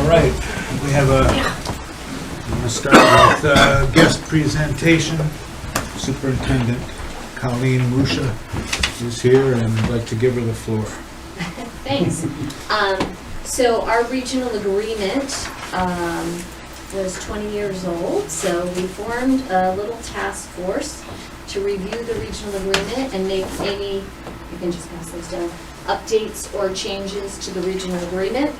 All right, we have I'm going to start with guest presentation. Superintendent Colleen Mucha is here, and I'd like to give her the floor. Thanks. So our regional agreement was 20 years old, so we formed a little task force to review the regional agreement and make any, you can just pass those down, updates or changes to the regional agreement.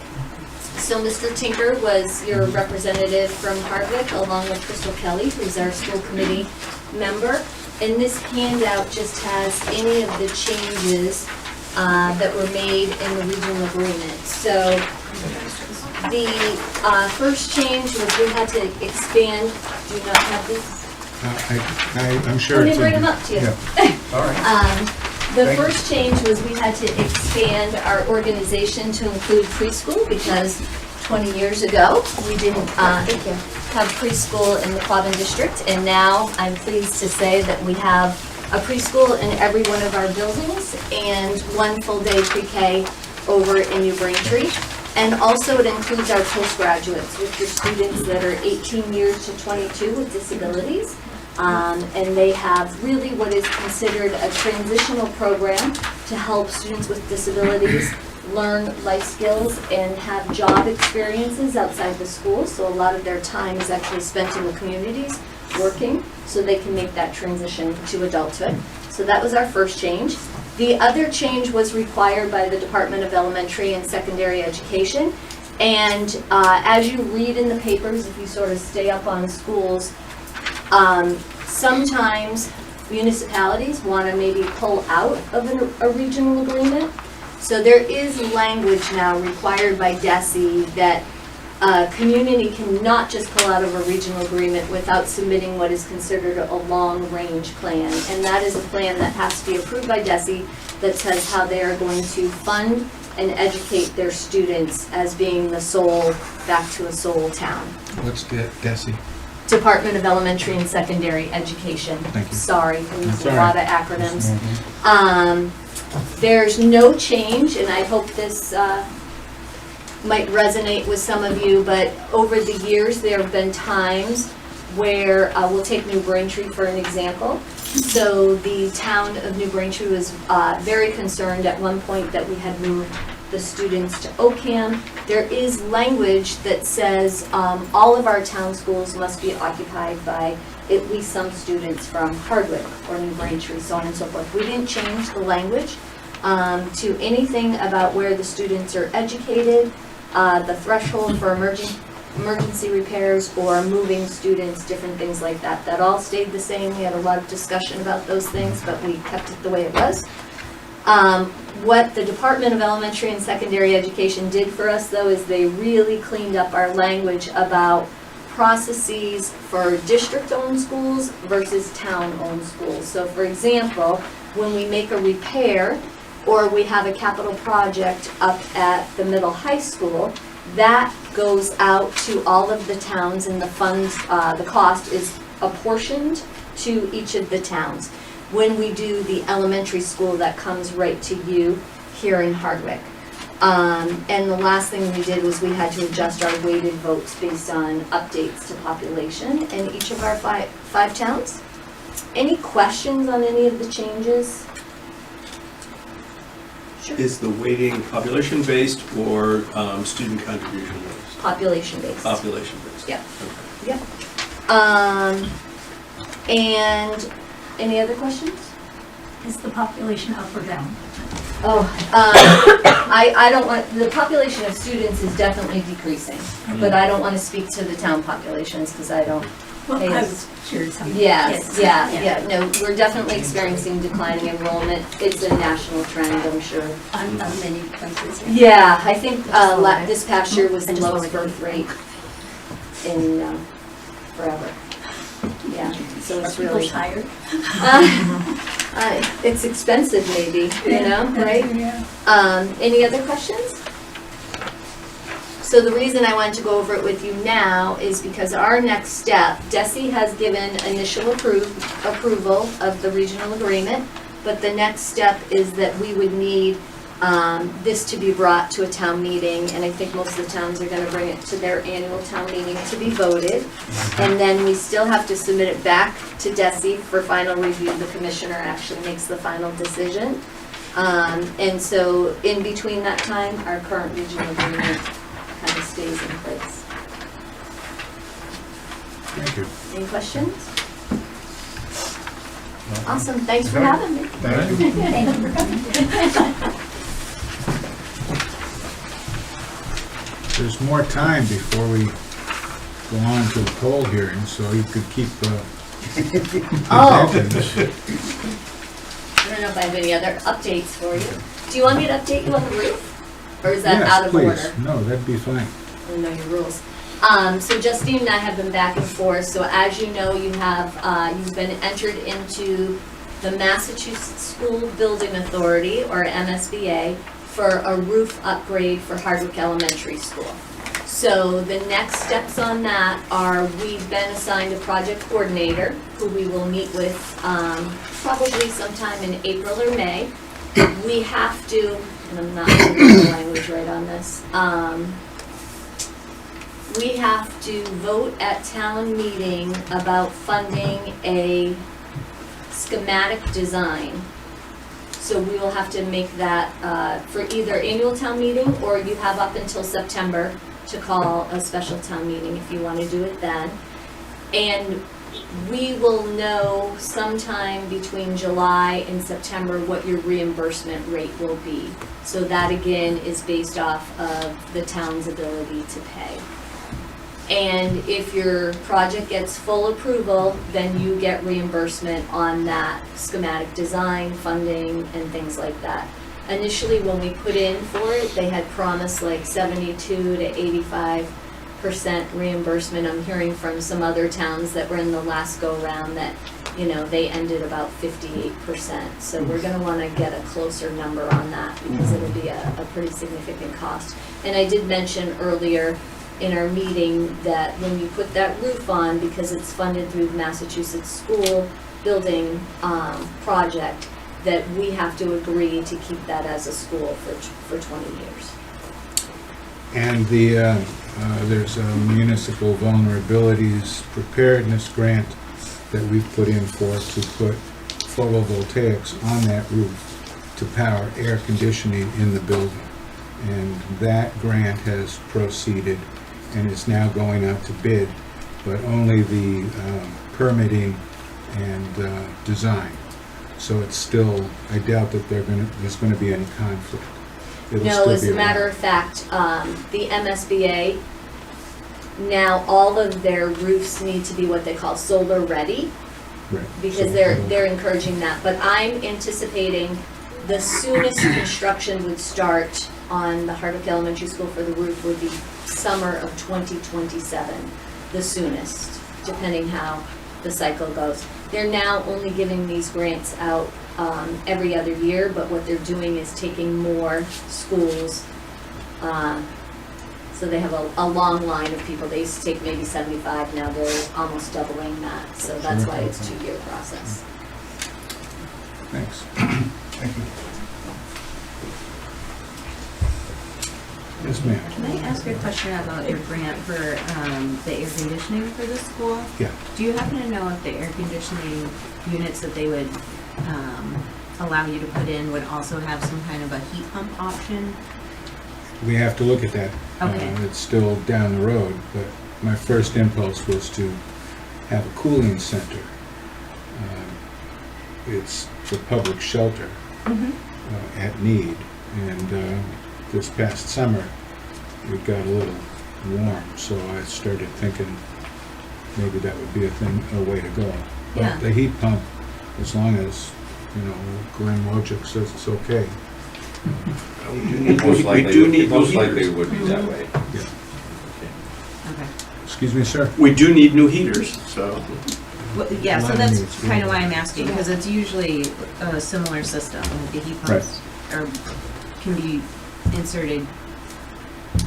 So Mr. Tinker was your representative from Hardwick, along with Crystal Kelly, who's our school committee member. And this handout just has any of the changes that were made in the regional agreement. So the first change was we had to expand. Do you not have these? I'm sure. Let me bring them up to you. Yeah. All right. The first change was we had to expand our organization to include preschool because 20 years ago we didn't have preschool in the Quabbin district, and now I'm pleased to say that we have a preschool in every one of our buildings and one full-day pre-K over in New Braintree. And also it includes our postgraduates, which are students that are 18 years to 22 with disabilities. And they have really what is considered a transitional program to help students with disabilities learn life skills and have job experiences outside the school. So a lot of their time is actually spent in the communities working so they can make that transition to adulthood. So that was our first change. The other change was required by the Department of Elementary and Secondary Education. And as you read in the papers, if you sort of stay up on schools, sometimes municipalities want to maybe pull out of a regional agreement. So there is language now required by DESE that a community cannot just pull out of a regional agreement without submitting what is considered a long-range plan. And that is a plan that has to be approved by DESE that says how they are going to fund and educate their students as being the soul, back to a soul town. What's DESE? Department of Elementary and Secondary Education. Thank you. Sorry, there's a all lot right. of acronyms. There's no change, and I hope this might resonate with some of you, but over the years there have been times where we'll take New Braintree for an example. So the town of New Braintree was very concerned at one point that we had moved the students to OCAM. There is language that says all of our town schools must be occupied by at least some students from Hardwick or New Braintree, so on and so forth. We didn't change the language to anything about where the students are educated, the threshold for emergency repairs or moving students, different things like that. That all stayed the same. We had a lot of discussion about those things, but we kept it the way it was. What the Department of Elementary and Secondary Education did for us, though, is they really cleaned up our language about processes for district-owned schools versus town-owned schools. So, for example, when we make a repair or we have a capital project up at the middle high school, that goes out to all of the towns, and the funds, the cost is apportioned to each of the towns. When we do the elementary school, that comes right to you here in Hardwick. And the last thing we did was we had to adjust our weighted votes based on updates to population in each of our five towns. Any questions on any of the changes? Sure. Is the weighting population-based or student contribution-based? Population-based. Population-based. Yeah. Okay. Yep. And any other questions? Is the population up or down? Oh, I don't want, the population of students is definitely decreasing, but I don't want to speak to the town populations because I don't. Well, I was curious. Yes, yeah. No, we're definitely experiencing declining enrollment. It's a national trend, I'm sure. On many places. Yeah, I think this past year was the lowest birth rate in forever. Yeah, so it's really tired. It's expensive, maybe, you know, right? Yeah. Any other questions? So the reason I wanted to go over it with you now is because our next step, DESE has given initial approval of the regional agreement, but the next step is that we would need this to be brought to a town meeting, and I think most of the towns are gonna bring it to their annual town meeting to be voted. And then we still have to submit it back to DESI for final review. The commissioner actually makes the final decision. And so in between that time, our current regional agreement kind of stays in place. Thank you. Any questions? Awesome, thanks for having me. Thank you. Thank you for coming. There's more time before we go on to the poll hearing, so you could keep Oh. presenting. I don't know if I have any other updates for you. Do you want me to update you on the roof? Or is that out of Yes, order? please. No, that'd be fine. I know your rules. So Justine and I have been back and forth. So as you know, you have, you've been entered into the Massachusetts School Building Authority, or MSBA, for a roof upgrade for Hardwick Elementary School. So the next steps on that are, we've been assigned a project coordinator who we will meet with probably sometime in April or May. We have to, and I'm not going to get the language right on this, we have to vote at town meeting about funding a schematic design. So we will have to make that for either annual town meeting, or you have up until September to call a special town meeting if you want to do it then. And we will know sometime between July and September what your reimbursement rate will be. So that again is based off of the town's ability to pay. And if your project gets full approval, then you get reimbursement on that schematic design, funding, and things like that. Initially, when we put in for it, they had promised like 72 to 85% reimbursement. I'm hearing from some other towns that were in the last go-round that, you know, they ended about 58%. So we're gonna wanna get a closer number on that because it'll be a pretty significant cost. And I did mention earlier in our meeting that when you put that roof on, because it's funded through the Massachusetts School Building project, that we have to agree to keep that as a school for 20 years. And there's a municipal vulnerabilities preparedness grant that we've put in for to put photovoltaics on that roof to power air conditioning in the building. And that grant has proceeded and is now going out to bid, but only the permitting and design. So it's still, I doubt that there's gonna be any conflict. It'll No, still as be a matter of fact, the MSBA, now all of their roofs need to be what they call solar ready, right. because So they're encouraging that. But I'm anticipating the soonest construction would start on the Hardwick Elementary School for the roof would be summer of 2027, the soonest, depending how the cycle goes. They're now only giving these grants out every other year, but what they're doing is taking more schools. So they have a long line of people. They used to take maybe 75, now they're almost doubling that. So that's why it's a 2-year process. Thanks. Thank you. Yes, ma'am. Can I ask a question about your grant for the air conditioning for the school? Yeah. Do you happen to know if the air conditioning units that they would allow you to put in would also have some kind of a heat pump option? We have to look at that. Okay. It's still down the road, but my first impulse was to have a cooling center. It's the public shelter at need, and this past summer it got a little warm, so I started thinking maybe that would be a way to go. Yeah. But the heat pump, as long as, you know, Glenn Wojcik says it's okay. We do need new Most likely it heaters. would be that way. Okay. Excuse me, sir? We do need new heaters, so. Well, yeah, so Line that's needs to kind of be- why I'm asking, because it's usually a similar system. The heat pumps can be inserted in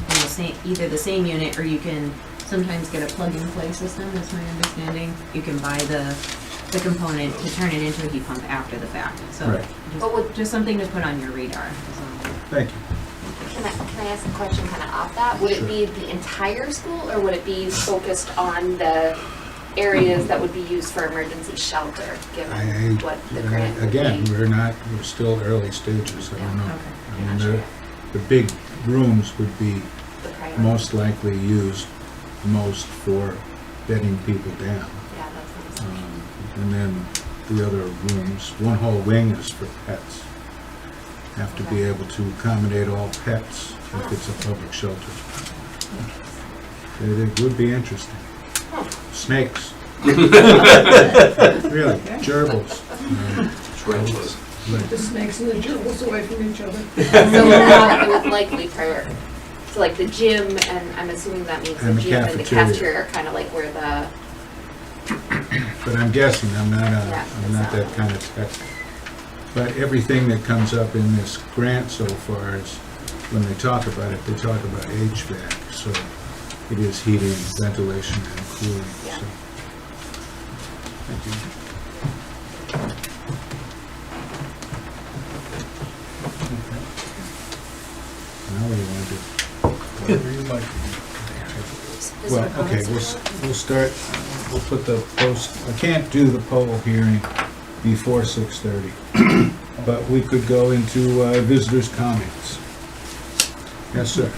the same, either the same unit, or you can sometimes get a plug-and-play system, that's my understanding. You can buy the component to turn it into a heat pump after the fact. So Right. just something to put on your radar. is all. Thank you. Can I ask a question kind of off that? Would Sure. it be the entire school, or would it be focused on the areas that would be used for emergency shelter, given what the grant would Again, be? we're still early stages, I don't know. Okay. I mean, the big rooms would be The priority? most likely used most for bedding people down. Yeah, that's what I'm And then the other rooms, one whole wing is for pets. Have to be able to accommodate all pets if it's a public shelter. It would be interesting. Snakes. Really, gerbils. Tarantulas. The snakes and the gerbils away from each other. So it would likely prior, so like the gym, and I'm assuming that means the And the gym and the cafeteria. cafeteria are kind of like where the, But I'm guessing, I'm not Yeah, that kind of tech. But everything that comes up in this grant so far is, when they talk about it, they talk about HVAC, so it is heating, ventilation, and cooling, Yeah. so. Thank you. Now what do you want to do? Whatever you like. Is Well, there okay, comments? we'll start, we'll put the post, I can't do the poll hearing before 6:30, but we could go into visitors' comments. Yes, sir.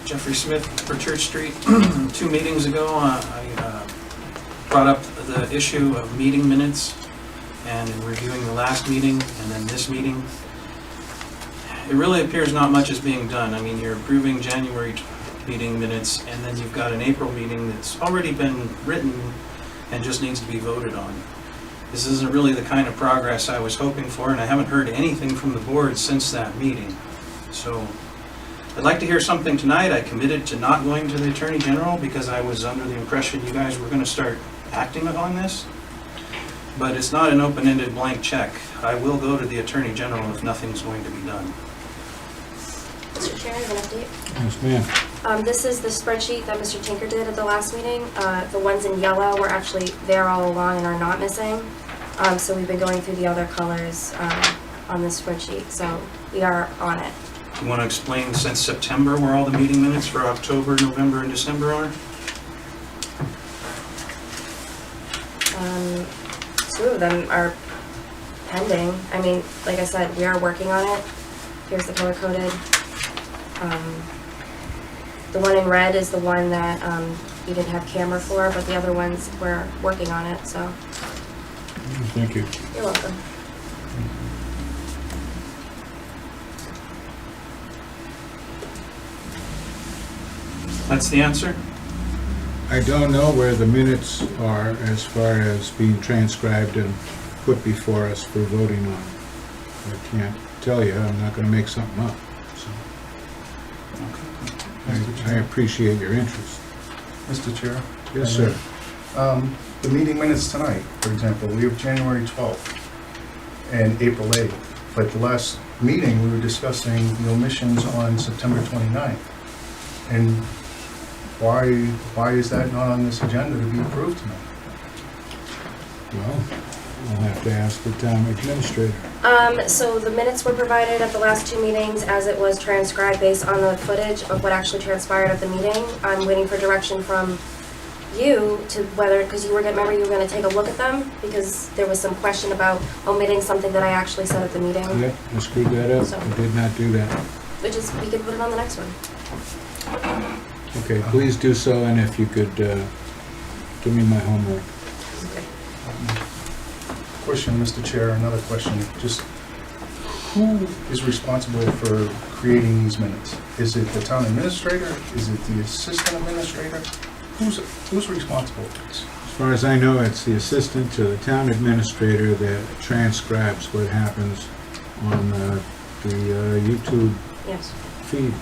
Jeffrey Smith for Church Street. 2 meetings ago, I brought up the issue of meeting minutes, and in reviewing the last meeting and then this meeting, it really appears not much is being done. I mean, you're approving January meeting minutes, and then you've got an April meeting that's already been written and just needs to be voted on. This isn't really the kind of progress I was hoping for, and I haven't heard anything from the board since that meeting. So I'd like to hear something tonight. I committed to not going to the Attorney General because I was under the impression you guys were going to start acting on this. But it's not an open-ended blank check. I will go to the Attorney General if nothing's going to be done. Mr. Chair, I have an update. Yes, ma'am. This is the spreadsheet that Mr. Tinker did at the last meeting. The ones in yellow were actually there all along and are not missing. So we've been going through the other colors on this spreadsheet, so we are on it. You want to explain since September where all the meeting minutes for October, November, and December are? 2 of them are pending. I mean, like I said, we are working on it. Here's the color-coded. The one in red is the one that you didn't have camera for, but the other ones, we're working on it, so Thank you. you're welcome. That's the answer? I don't know where the minutes are as far as being transcribed and put before us for voting on. I can't tell you, I'm not going to make something up, so. I appreciate your interest. Mr. Chair? Yes, sir. The meeting minutes tonight, for example, we have January 12th and April 8th. But the last meeting, we were discussing the omissions on September 29th. And why is that not on this agenda to be approved tonight? Well, I'll have to ask the town administrator. So the minutes were provided at the last 2 meetings as it was transcribed based on the footage of what actually transpired at the meeting. I'm waiting for direction from you to whether, because you were going to take a look at them because there was some question about omitting something that I actually said at the meeting. Yep, I screwed that up. I did not do that. Which is, we could put it on the next one. Okay, please do so, and if you could give me my homework. Question, Mr. Chair, another question. Just who is responsible for creating these minutes? Is it the town administrator? Is it the assistant administrator? Who's responsible for this? As far as I know, it's the assistant to the town administrator that transcribes what happens on the YouTube Yes. Okay. feed.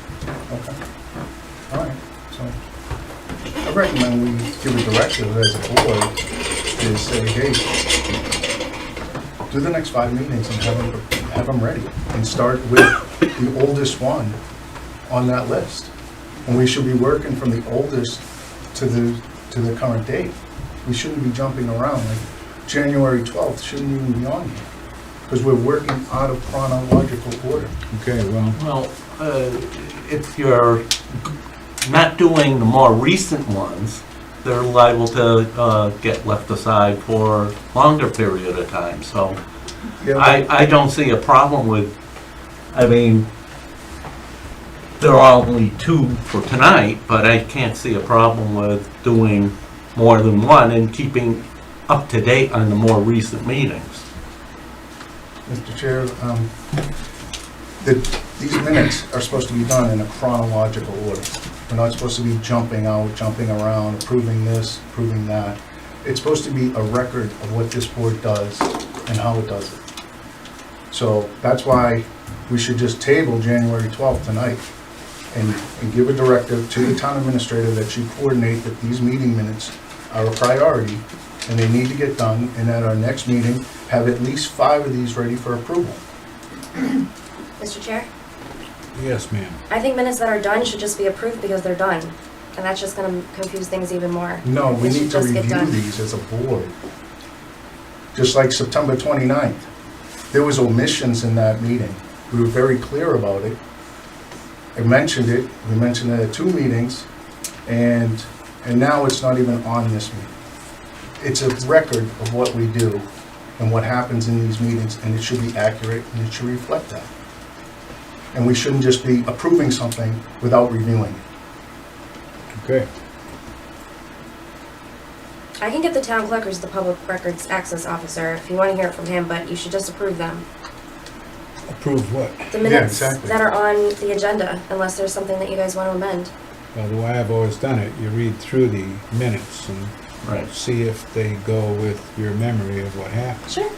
All right. So I recommend we give a directive as a board to say, hey, do the next 5 meetings and have them ready. And start with the oldest one on that list. And we should be working from the oldest to the current date. We shouldn't be jumping around. Like January 12th shouldn't even be on here. because we're working out of chronological order. Okay, well, Well, if you're not doing the more recent ones, they're liable to get left aside for a longer period of time. So Yeah, I don't see a problem with, I mean, there are only 2 for tonight, but I can't see a problem with doing more than one and keeping up to date on the more recent meetings. Mr. Chair, these minutes are supposed to be done in a chronological order. We're not supposed to be jumping out, jumping around, approving this, approving that. It's supposed to be a record of what this board does and how it does it. So that's why we should just table January 12th tonight and give a directive to the town administrator that she coordinate that these meeting minutes are a priority and they need to get done, and at our next meeting, have at least 5 of these ready for approval. Mr. Chair, yes, ma'am. I think minutes that are done should just be approved because they're done. And that's just gonna confuse things even more. No, we They should need to just get review done. these as a board. Just like September 29th. There was omissions in that meeting. We were very clear about it. I mentioned it, we mentioned it at 2 meetings, and now it's not even on this meeting. It's a record of what we do and what happens in these meetings, and it should be accurate and it should reflect that. And we shouldn't just be approving something without reviewing it. Okay. I can get the town clerk, who's the public records access officer, if you wanna hear it from him, but you should just approve them. Approve what? The minutes exactly. that are on the agenda, unless there's something that you guys wanna amend. Well, the way I've always done it, you read through the minutes and Right. see if they go with your memory of what happened. Sure.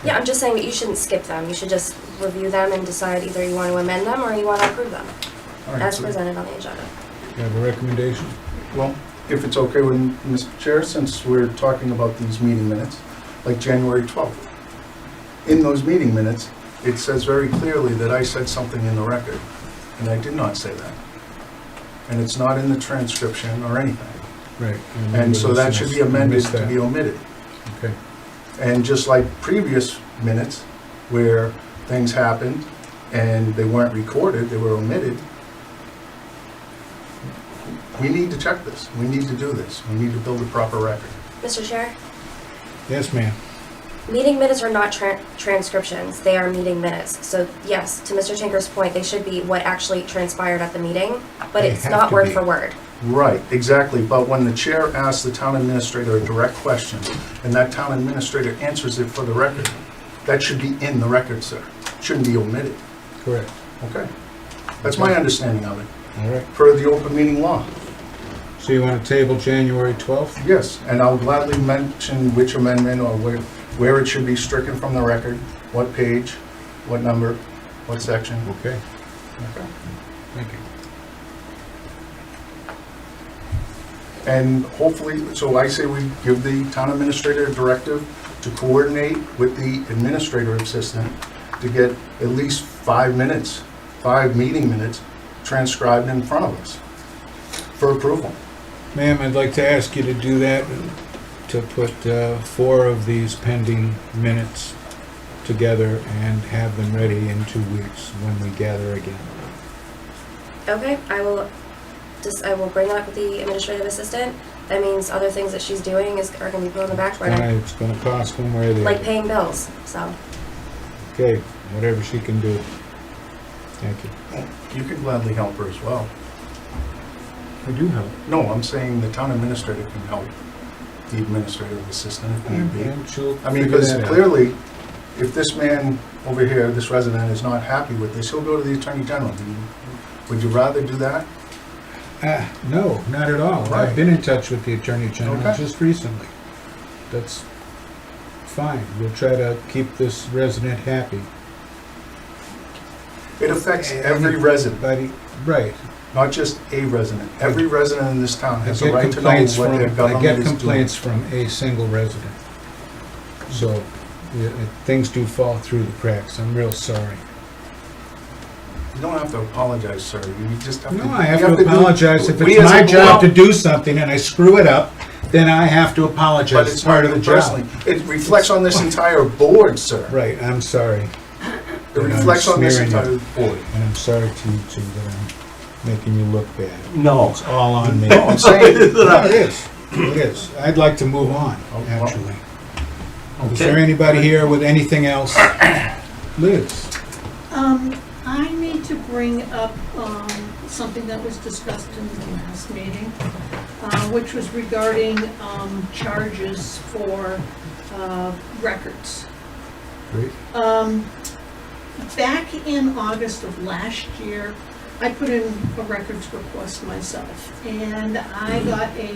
Yeah, I'm just saying that you shouldn't skip them. You should just review them and decide either you want to amend them or you want to approve them, All right, as so- presented on the agenda. You have a recommendation? Well, if it's okay with Mr. Chair, since we're talking about these meeting minutes, like January 12th. In those meeting minutes, it says very clearly that I said something in the record, and I did not say that. And it's not in the transcription or anything. Right. And so that should be amended to be omitted. Okay. And just like previous minutes, where things happened and they weren't recorded, they were omitted, we need to check this. We need to do this. We need to build a proper record. Mr. Chair, Yes, ma'am. meeting minutes are not transcriptions. They are meeting minutes. So yes, to Mr. Tinker's point, they should be what actually transpired at the meeting, but They it's have not to word be. for word. Right, exactly, but when the chair asks the town administrator a direct question, and that town administrator answers it for the record, that should be in the record, sir. Shouldn't be omitted, Correct. okay? That's my understanding of it, All right. per the open meeting law. So you want to table January 12th? Yes, and I'll gladly mention which amendment or where it should be stricken from the record, what page, what number, what section. Okay. Okay. Thank you. And hopefully, so I say we give the town administrator a directive to coordinate with the administrator assistant to get at least 5 minutes, 5 meeting minutes transcribed in front of us for approval. Ma'am, I'd like to ask you to do that, to put 4 of these pending minutes together and have them ready in 2 weeks when we gather again. Okay, I will bring that up with the administrative assistant. That means other things that she's doing are gonna be put on the back burner, It's gonna cost them where they like paying bills, so. Okay, whatever she can do. Thank you. You can gladly help her as well. I do help. No, I'm saying the town administrator can help the administrative assistant if need be. And she'll I mean, figure because that out. clearly, if this man over here, this resident, is not happy with this, he'll go to the Attorney General. Would you rather do that? No, not at all. Right. I've been in touch with the Attorney General Okay. just recently. That's fine. We'll try to keep this resident happy. It affects every resident, Right. not just a resident. Every resident in this town I has a get right to know complaints what their from, I government get is doing. complaints from a single resident. So, yeah, things do fall through the cracks. I'm real sorry. You don't have to apologize, sir. You just have to. No, I have you to do- apologize if we it's as a my job to board- do something and I screw it up, then I have to But apologize. it's It's part of the not job. personally. It reflects on this entire board, sir. Right, I'm sorry. It reflects on this Smearing you. entire board. And I'm sorry to you two that I'm making you look bad. No. It's all on me. I'm saying, No, it is. It is. I'd like to move on, well. actually. Is there anybody here with anything else? Liz? I need to bring up something that was discussed in the last meeting, which was regarding charges for records. Great. Back in August of last year, I put in a records request myself, and I got a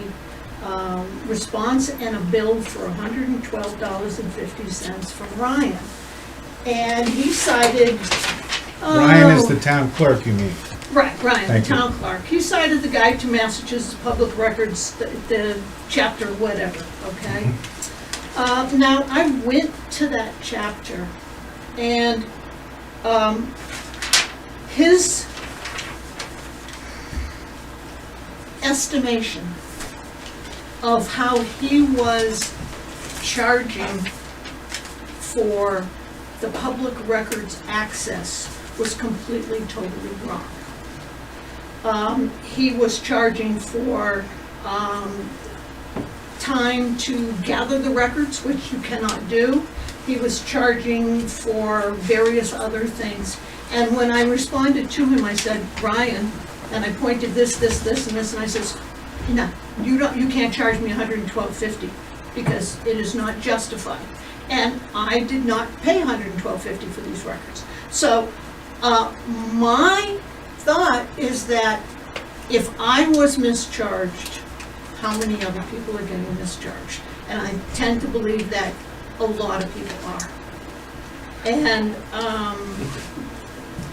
response and a bill for $112.50 from Ryan. And he cited... Ryan is the town clerk, you mean? Right, Ryan, the Thank you. town clerk. He cited the Guide to Massachusetts Public Records, the chapter whatever, okay? Now, I went to that chapter, and his estimation of how he was charging for the public records access was completely, totally wrong. He was charging for time to gather the records, which you cannot do. He was charging for various other things. And when I responded to him, I said, Ryan, and I pointed this, and this, and I says, no, you can't charge me $112.50 because it is not justified. And I did not pay $112.50 for these records. So my thought is that if I was mischarged, how many other people are getting mischarged? And I tend to believe that a lot of people are. And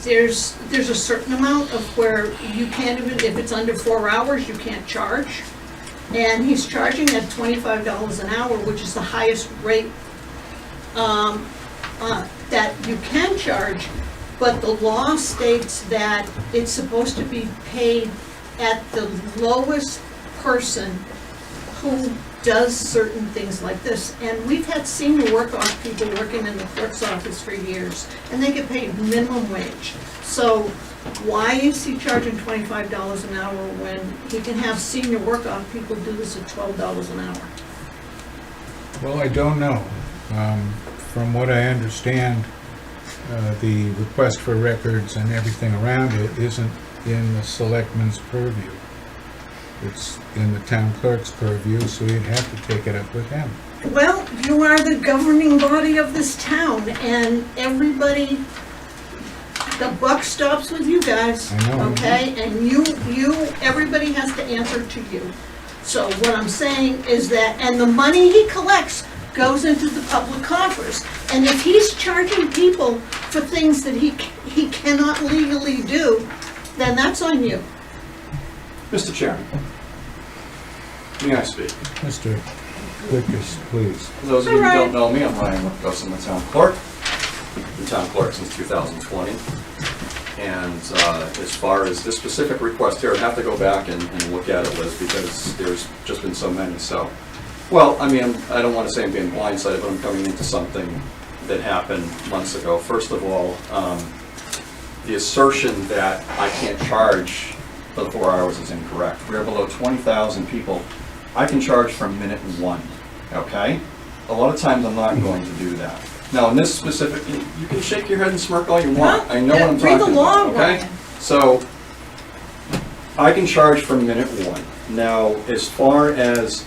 there's a certain amount of where you can't even, if it's under 4 hours, you can't charge. And he's charging at $25 an hour, which is the highest rate that you can charge, but the law states that it's supposed to be paid at the lowest person who does certain things like this. And we've had senior work-off people working in the clerk's office for years, and they get paid minimum wage. So why is he charging $25 an hour when he can have senior work-off people do this at $12 an hour? Well, I don't know. From what I understand, the request for records and everything around it isn't in the selectman's purview. It's in the town clerk's purview, so you'd have to take it up with him. Well, you are the governing body of this town, and everybody, the buck stops with you guys. I know. Okay, and everybody has to answer to you. So what I'm saying is that, and the money he collects goes into the public coffers. And if he's charging people for things that he cannot legally do, then that's on you. Mr. Chairman, may I speak? Mr. Lucas, please. For those of you who don't know me, I'm Ryan Lucas, I'm the town clerk. Been town clerk since 2020. And as far as this specific request here, I'd have to go back and look at it, Liz, because there's just been so many. So, well, I mean, I don't want to say I'm being blindsided, but I'm coming into something that happened months ago. First of all, the assertion that I can't charge for the 4 hours is incorrect. We're below 20,000 people. I can charge from minute one, okay? A lot of times I'm not going to do that. Now, in this specific, you can shake your head and smirk all you want. I know what I'm talking about, okay? So, I can charge from minute one. Now, as far as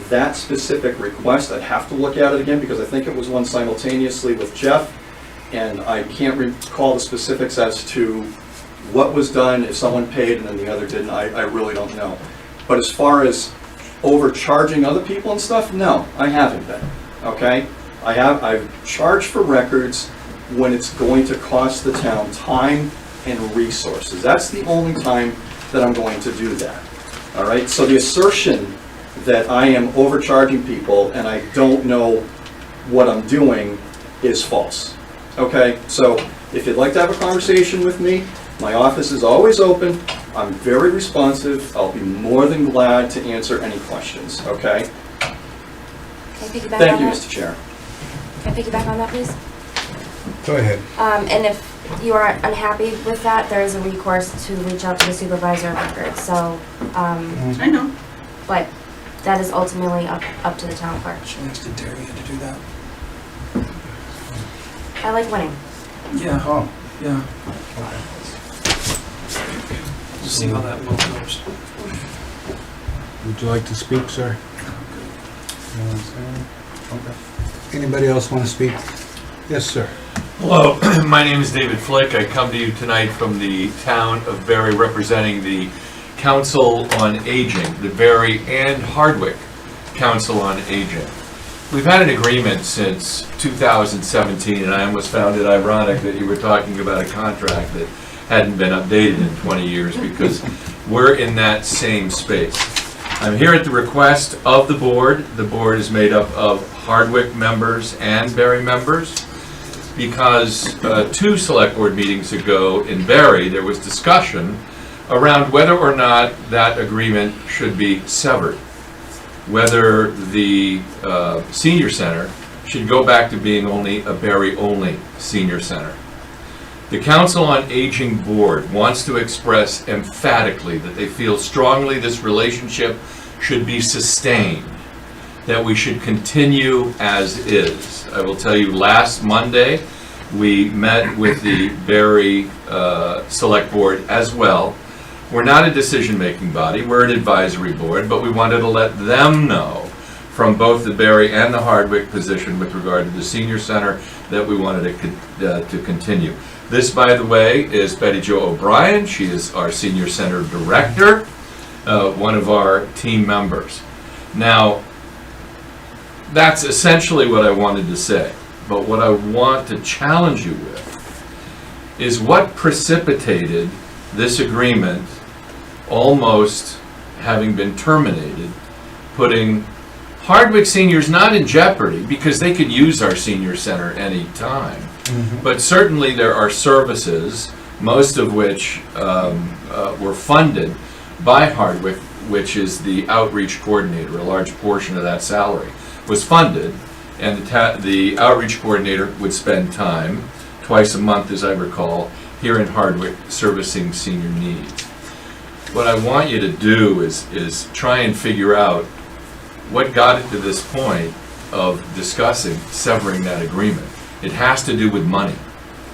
that specific request, I'd have to look at it again because I think it was one simultaneously with Jeff, and I can't recall the specifics as to what was done, if someone paid and then the other didn't. I really don't know. But as far as overcharging other people and stuff, no, I haven't been, okay? I've charged for records when it's going to cost the town time and resources. That's the only time that I'm going to do that, all right? So the assertion that I am overcharging people and I don't know what I'm doing is false, okay? So if you'd like to have a conversation with me, My office is always open. I'm very responsive. I'll be more than glad to answer any questions, okay? Can I piggyback Thank on you, that? Mr. Chair. Can I piggyback on that, please? Go ahead. And if you are unhappy with that, there is a recourse to reach out to the supervisor of records, so, I know. but that is ultimately up to the town clerk. She has to dare you to do that. I like winning. Yeah, Oh, yeah. We'll see how that vote goes. Would you like to speak, sir? you know what I'm saying? Okay. Anybody else want to speak? Yes, sir. Hello, my name is David Flick. I come to you tonight from the town of Barre, representing the Council on Aging, the Barre and Hardwick Council on Aging. We've had an agreement since 2017, and I almost found it ironic that you were talking about a contract that hadn't been updated in 20 years, because we're in that same space. I'm here at the request of the board. The board is made up of Hardwick members and Barre members, because 2 select board meetings ago in Barre, there was discussion around whether or not that agreement should be severed, whether the senior center should go back to being only a Barre-only senior center. The Council on Aging Board wants to express emphatically that they feel strongly this relationship should be sustained, that we should continue as is. I will tell you, last Monday, we met with the Barre Select Board as well. We're not a decision-making body, we're an advisory board, but we wanted to let them know from both the Barre and the Hardwick position with regard to the senior center that we wanted to continue. This, by the way, is Betty Jo O'Brien. She is our senior center director, one of our team members. Now, that's essentially what I wanted to say. But what I want to challenge you with is what precipitated this agreement almost having been terminated, putting Hardwick seniors not in jeopardy, because they could use our senior center any time. But certainly there are services, most of which were funded by Hardwick, which is the outreach coordinator. A large portion of that salary was funded, and the outreach coordinator would spend time, twice a month as I recall, here in Hardwick servicing senior needs. What I want you to do is try and figure out what got it to this point of discussing severing that agreement. It has to do with money.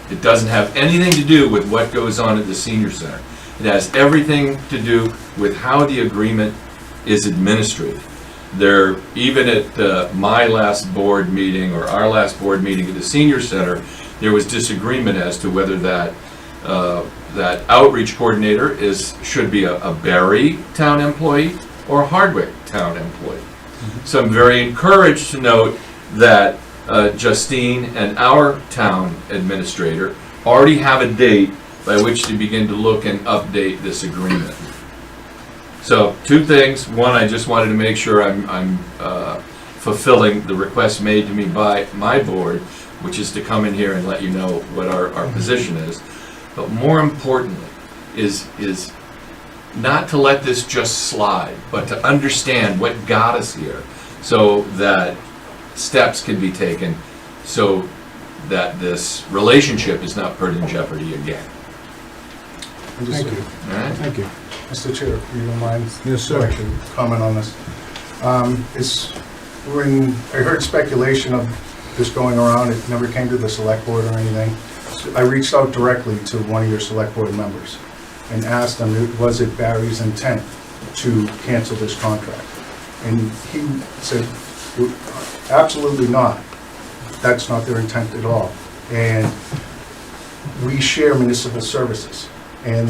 It doesn't have anything to do with what goes on at the senior center. It has everything to do with how the agreement is administered. There, even at my last board meeting, or our last board meeting at the senior center, there was disagreement as to whether that that outreach coordinator should be a Barre town employee or a Hardwick town employee. So I'm very encouraged to note that Justine and our town administrator already have a date by which to begin to look and update this agreement. So 2 things. One, I just wanted to make sure I'm fulfilling the request made to me by my board, which is to come in here and let you know what our position is. But more importantly is not to let this just slide, but to understand what got us here, so that steps can be taken so that this relationship is not put in jeopardy again. Thank you. All right? Thank you. Mr. Chair, if you don't mind. Yes, sir. I can comment on this. I heard speculation of this going around. It never came to the select board or anything. I reached out directly to one of your select board members and asked him, was it Barry's intent to cancel this contract? And he said, absolutely not. That's not their intent at all. And we share municipal services. And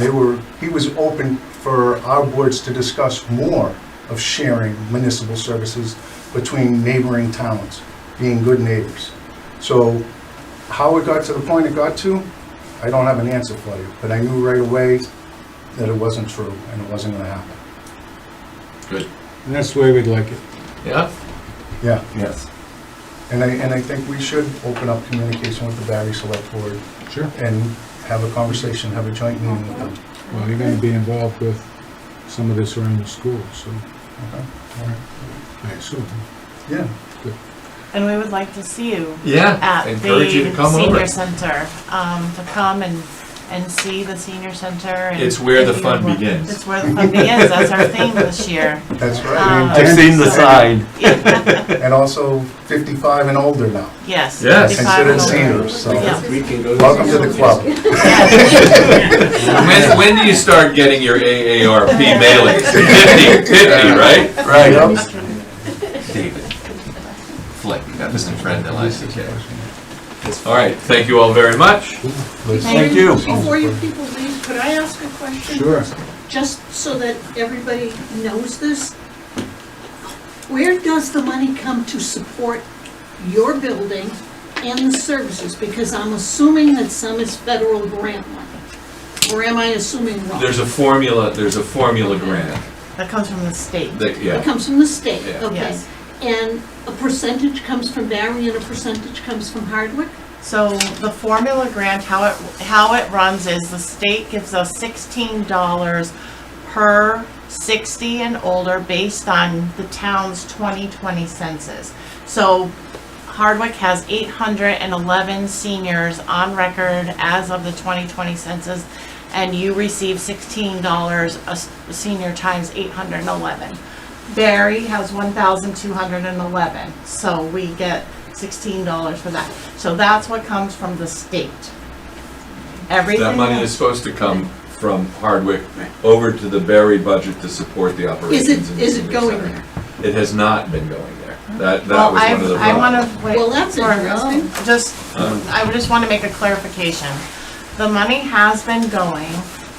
he was open for our boards to discuss more of sharing municipal services between neighboring towns, being good neighbors. So how it got to the point it got to, I don't have an answer for you, but I knew right away that it wasn't true and it wasn't gonna happen. Good. And that's the way we'd like it. Yeah? Yeah, Yes. and I think we should open up communication with the Barre Select Board Sure. and have a conversation, have a joint meeting with them. Well, you're gonna be involved with some of this around the school, so Okay. All right. I assume. Yeah. And we would like to see you Yeah, at encourage you to the come senior over. center, to come and see the senior center. And It's where the and fun you- begins. It's where the fun begins. That's our theme this year. That's right. I've seen the sign. And also 55 and older now, Yes. Yes. 55 considered and older. seniors, so Yeah. We can go. welcome to the club. When do you start getting your AARP mailings? 50, right? Right. David Flick, Mr. Friend, L-I-C-K. All right, thank you all very much. Thank you. Before you people leave, could I ask a question? Sure. Just so that everybody knows this. Where does the money come to support your building and the services? Because I'm assuming that some is federal grant money. Or am I assuming wrong? There's a formula grant. That comes from the state. That, It yeah, comes from the state, Yeah. okay. Yes. And a percentage comes from Barre and a percentage comes from Hardwick? So the formula grant, how it runs is the state gives us $16 per 60 and older based on the town's 2020 census. So Hardwick has 811 seniors on record as of the 2020 census, and you receive $16 a senior times 811. Barre has 1,211, so we get $16 for that. So that's what comes from the state. Everything that money else- is supposed to come from Hardwick over to the Barre budget to support the operations. in the Is it senior going center. there? It has not been going there. That Well, was one of the I want problems. to wait. Well, that's for- interesting. I just want to make a clarification. The money has been going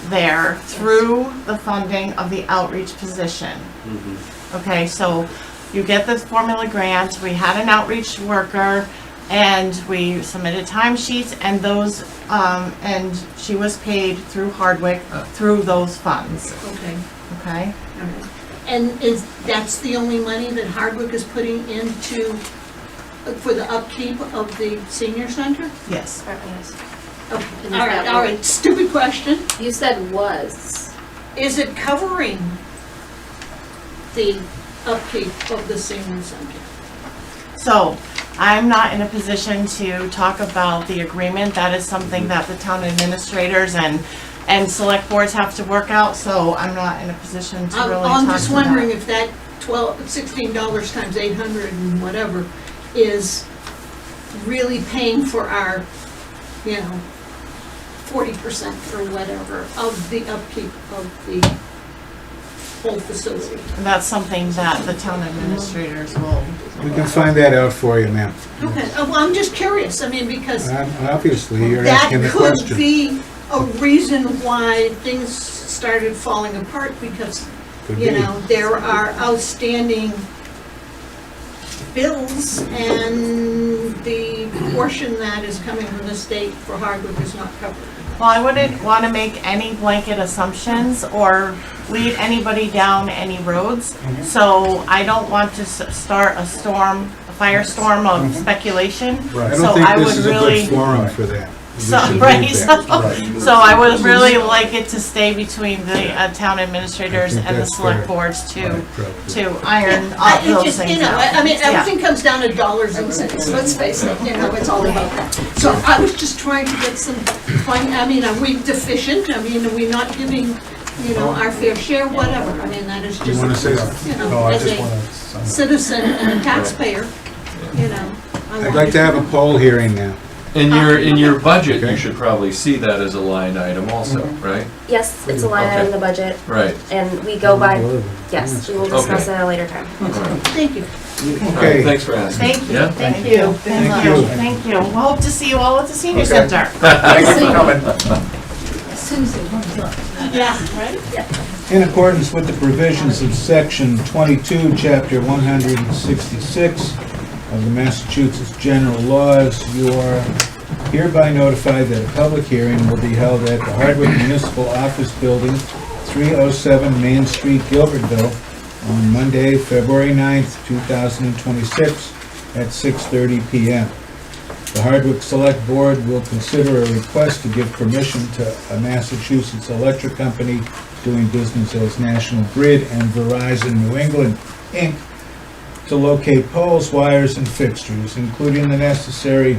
there through the funding of the outreach position. Okay, so you get this formula grant, we had an outreach worker, and we submitted timesheets, and those, and she was paid through Hardwick, through those funds, Okay, okay? all right. And that's the only money that Hardwick is putting into, for the upkeep of the senior center? Yes. Okay, And is all right, that all what- right, stupid question. You said was. Is it covering the upkeep of the senior center? So, I'm not in a position to talk about the agreement. That is something that the town administrators and select boards have to work out, so I'm not in a position to really talk I'm about. just wondering if that $16 times 800 and whatever is really paying for our, 40% or whatever of the upkeep of the whole facility. That's something that the town administrators will. We can find that out for you, ma'am. Okay, well, I'm just curious, I mean, because Obviously, you're that asking the could question. be a reason why things started falling apart, because, Could be. there are outstanding bills, and the portion that is coming from the state for Hardwick is not covered. Well, I wouldn't want to make any blanket assumptions or lead anybody down any roads. So I don't want to start a firestorm of speculation. Right. I So don't think I this would is a really- good forum for that. We So, should right, leave so, that. Right. so I would really like it to stay between the town administrators I think and the that's select fair. boards to Probably. iron I- out it those just, things I out. mean, Yeah. everything comes down to dollars and cents, let's face it, it's all about that. So I was just trying to get some, are we deficient? I mean, are we not giving, our fair share, whatever? I mean, that is You just, want to say something? No, I as just a want to. citizen and a taxpayer, I'd like to have a poll hearing now. In your budget, Okay. you should probably see that as a line item also, right? Yes, it's a line item in the budget, Right. and we go by, yes, we will discuss Okay. it at a later time. thank you. All right, Okay. thanks for asking. Thank you, Yeah? thank you, Thank you. thank you. We'll hope to see you all at the senior Okay. center. Thanks for coming. Yeah, right? In accordance with the provisions of Section 22, Chapter 166 of the Massachusetts General Laws, you are hereby notified that a public hearing will be held at the Hardwick Municipal Office Building, 307 Main Street, Gilbertville, on Monday, February 9th, 2026, at 6:30 p.m. The Hardwick Select Board will consider a request to give permission to a Massachusetts electric company doing business as National Grid and Verizon New England, Inc., to locate poles, wires, and fixtures, including the necessary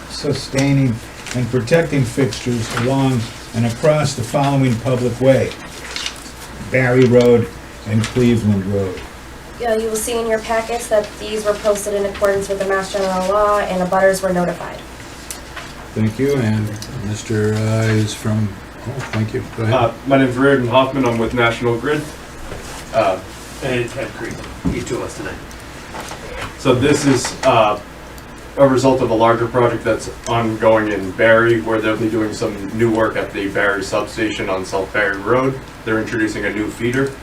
sustaining and protecting fixtures along and across the following public way: Barre Road and Cleveland Road. Yeah, you will see in your packets that these were posted in accordance with the Mass General Law and the butters were notified. Thank you, and Mr. is from, thank you, go ahead. My name's Reardon Hoffman, I'm with National Grid. And Ted Creed, each of us tonight. So this is a result of a larger project that's ongoing in Barre, where they'll be doing some new work at the Barre substation on South Barre Road. They're introducing a new feeder.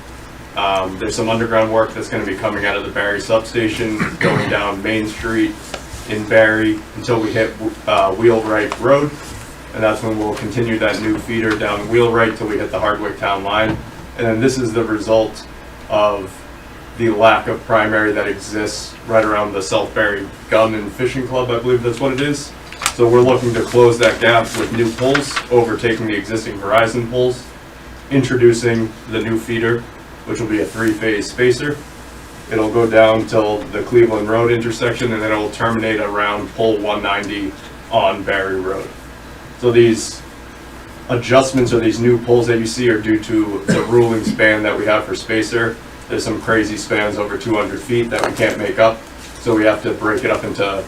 There's some underground work that's going to be coming out of the Barre substation, going down Main Street in Barre until we hit Wheelwright Road. And that's when we'll continue that new feeder down Wheelwright till we hit the Hardwick town line. And then this is the result of the lack of primary that exists right around the South Barre Gun and Fishing Club, I believe that's what it is. So we're looking to close that gap with new poles, overtaking the existing Verizon poles, introducing the new feeder, which will be a 3-phase spacer. It'll go down till the Cleveland Road intersection, and then it will terminate around pole 190 on Barre Road. So these adjustments or these new poles that you see are due to the ruling span that we have for spacer. There's some crazy spans over 200 feet that we can't make up, so we have to break it up into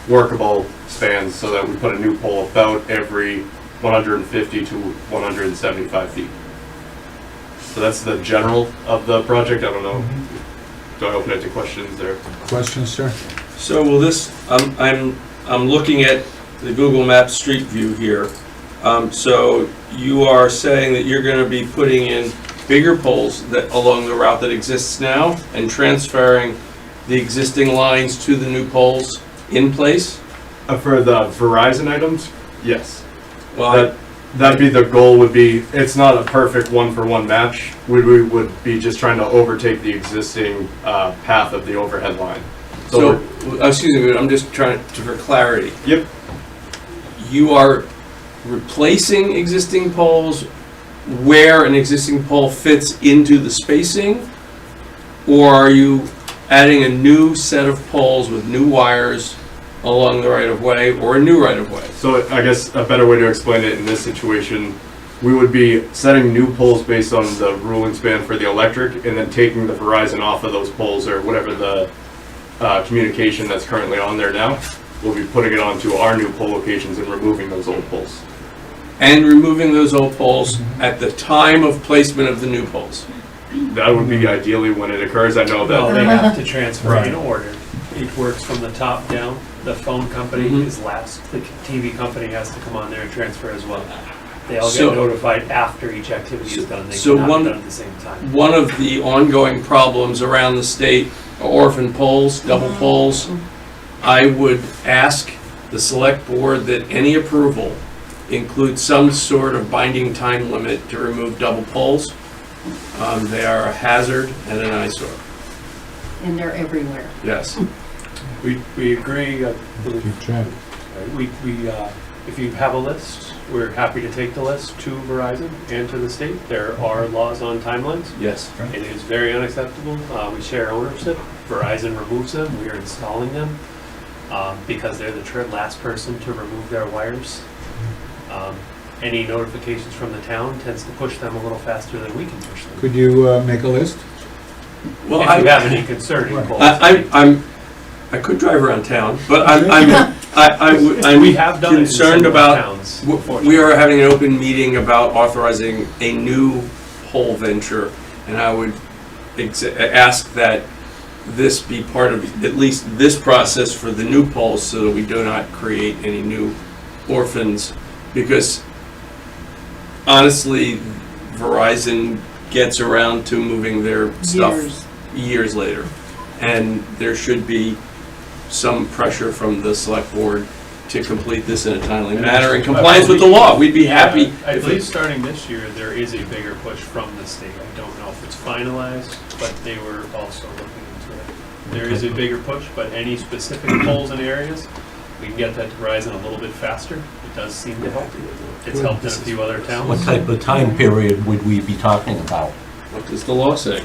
workable spans so that we put a new pole about every 150 to 175 feet. So that's the general of the project. I don't know, do I open it to questions or? Questions, sir? So will this, I'm looking at the Google Maps Street View here. So you are saying that you're going to be putting in bigger poles that along the route that exists now and transferring the existing lines to the new poles in place? For the Verizon items, yes. Well, That'd be the goal, would be, it's not a perfect one-for-one match. We would be just trying to overtake the existing path of the overhead line. so excuse me, but I'm just trying to, for clarity. Yep. You are replacing existing poles where an existing pole fits into the spacing? Or are you adding a new set of poles with new wires along the right-of-way, or a new right-of-way? So I guess a better way to explain it in this situation, we would be setting new poles based on the ruling span for the electric, and then taking the Verizon off of those poles, or whatever the communication that's currently on there now. We'll be putting it onto our new pole locations and removing those old poles. And removing those old poles at the time of placement of the new poles? That would be ideally when it occurs. I know Well, that they have to transfer in Right. order. It works from the top down. The phone company is last. The TV company has to come on there and transfer as well. They all So- get notified after each activity is done. They so cannot one- be done at the same time. One of the ongoing problems around the state are orphan poles, double poles. I would ask the select board that any approval include some sort of binding time limit to remove double poles. They are a hazard and an eyesore. And they're everywhere. Yes. We agree. I believe Keep track. if you have a list, we're happy to take the list to Verizon and to the state. There are laws on timelines. Yes. It is very unacceptable. We share ownership. Verizon removes them. We are installing them because they're the last person to remove their wires. Any notifications from the town tends to push them a little faster than we can push them. Could you make a list? Well, If you have any concerning poles. I could drive around town, but I'm We have done it in concerned some about, towns. we are having an open meeting about authorizing a new pole venture, and I would ask that this be part of at least this process for the new poles, so that we do not create any new orphans, because honestly, Verizon gets around to moving their stuff years later, and there should be some pressure from the select board to complete this in a timely manner in compliance with the law. We'd be happy I if believe it, starting this year, there is a bigger push from the state. I don't know if it's finalized, but they were also looking into it. There is a bigger push, but any specific poles and areas, we can get that to Verizon a little bit faster, it does seem to help. It's helped in a few other towns. What type of time period would we be talking about? What does the law say?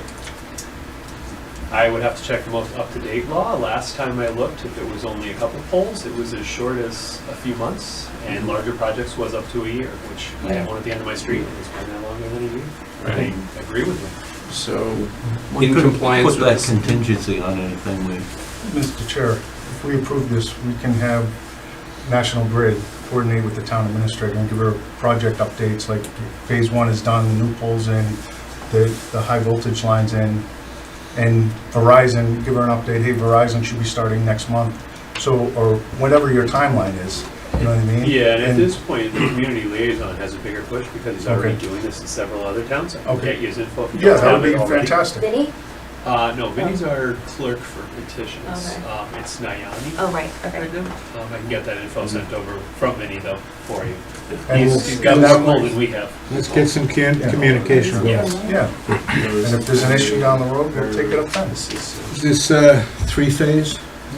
I would have to check the most up-to-date law. Last time I looked, if it was only a couple poles, it was as short as a few months, and larger projects was up to a year, which I have one at the end of my street, and it's been that longer than a year. Right. I agree with you. So, We in could compliance put with that this. contingency on anything we, Mr. Chair, if we approve this, we can have National Grid coordinate with the town administrator and give her project updates, like phase one is done, the new poles in, the high voltage lines in, and Verizon, give her an update, hey, Verizon should be starting next month, so, or whatever your timeline is, you know what I mean? Yeah, and at this point, the community liaison has a bigger push because he's already Okay. doing this in several other towns. I can Okay. get you his info. if you Yeah, don't that have would it be already. fantastic. Vinny? No, Vinny's our clerk for petitions. Okay. It's Nayani. Oh, right, okay. Right now. I can get that info sent over from Vinny though, for you. And He's got and more that pull way- than we have. Let's get some communication going. Yeah, and if there's an issue down the road, we'll take it up then. Is this three-phase?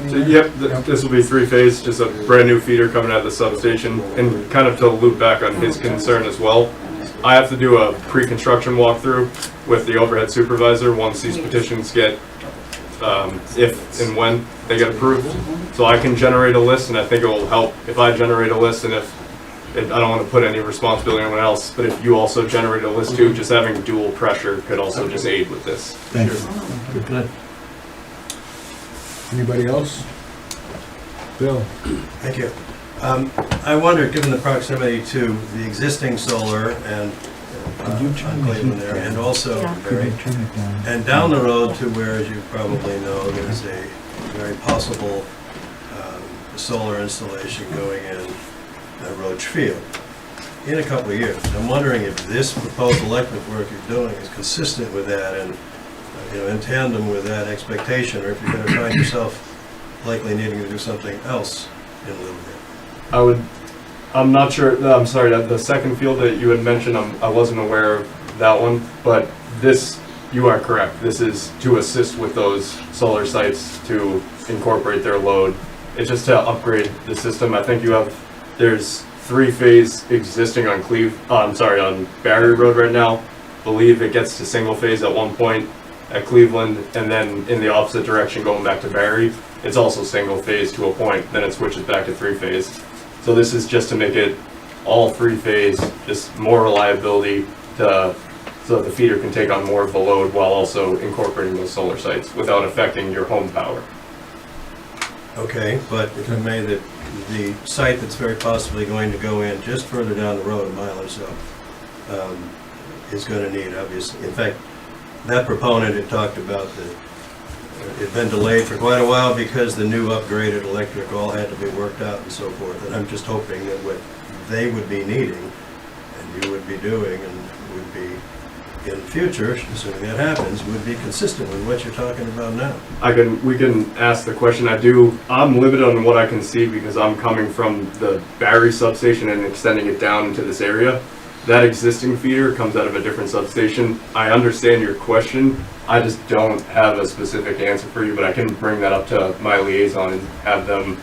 So, yep, this will be three-phase, just a brand-new feeder coming out of the substation, and kind of to loop back on his concern as well. I have to do a pre-construction walkthrough with the overhead supervisor once these petitions get, if and when they get approved. So I can generate a list, and I think it will help if I generate a list, and I don't want to put any responsibility on anyone else, but if you also generate a list too, just having dual pressure could also just aid with this. Thank you. good. Anybody else? Bill? Thank you. I wonder, given the proximity to the existing solar and on Quabbin there, and also Barre, Turn it down. and down the road to where, as you probably know, there's a very possible solar installation going in Roach Field in a couple of years. I'm wondering if this proposed electric work you're doing is consistent with that and, in tandem with that expectation, or if you're going to find yourself likely needing to do something else in lieu of it. I'm not sure, I'm sorry, the second field that you had mentioned, I wasn't aware of that one, but this, you are correct. This is to assist with those solar sites to incorporate their load. It's just to upgrade the system. I think there's three-phase existing on on Barre Road right now. Believe it gets to single phase at one point at Cleveland, and then in the opposite direction going back to Barre, it's also single phase to a point, then it switches back to three-phase. So this is just to make it all three-phase, just more reliability so that the feeder can take on more of the load while also incorporating those solar sites without affecting your home power. Okay, but if I may, the site that's very possibly going to go in just further down the road, a mile or so, is going to need, obviously, in fact, that proponent had talked about that it had been delayed for quite a while because the new upgraded electric all had to be worked out and so forth. And I'm just hoping that what they would be needing and you would be doing and would be in the future, assuming that happens, would be consistent with what you're talking about now. We can ask the question. I'm limited on what I can see because I'm coming from the Barre substation and extending it down into this area. That existing feeder comes out of a different substation. I understand your question. I just don't have a specific answer for you, but I can bring that up to my liaison and have them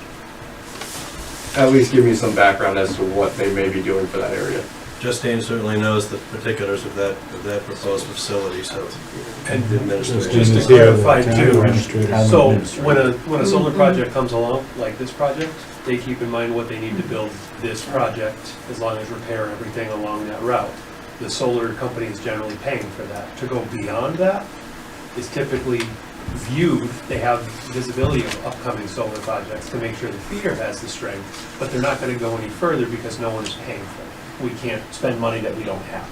at least give me some background as to what they may be doing for that area. Justine certainly knows the particulars of that proposed facility, so. And the administration. just to clarify too, so when a solar Mm-hmm. project comes along, like this project, they keep in mind what they need to build this project, as long as repair everything along that route. The solar company is generally paying for that. To go beyond that is typically viewed, they have visibility of upcoming solar projects to make sure the feeder has the strength, but they're not gonna go any further because no one is paying for it. We can't spend money that we don't have.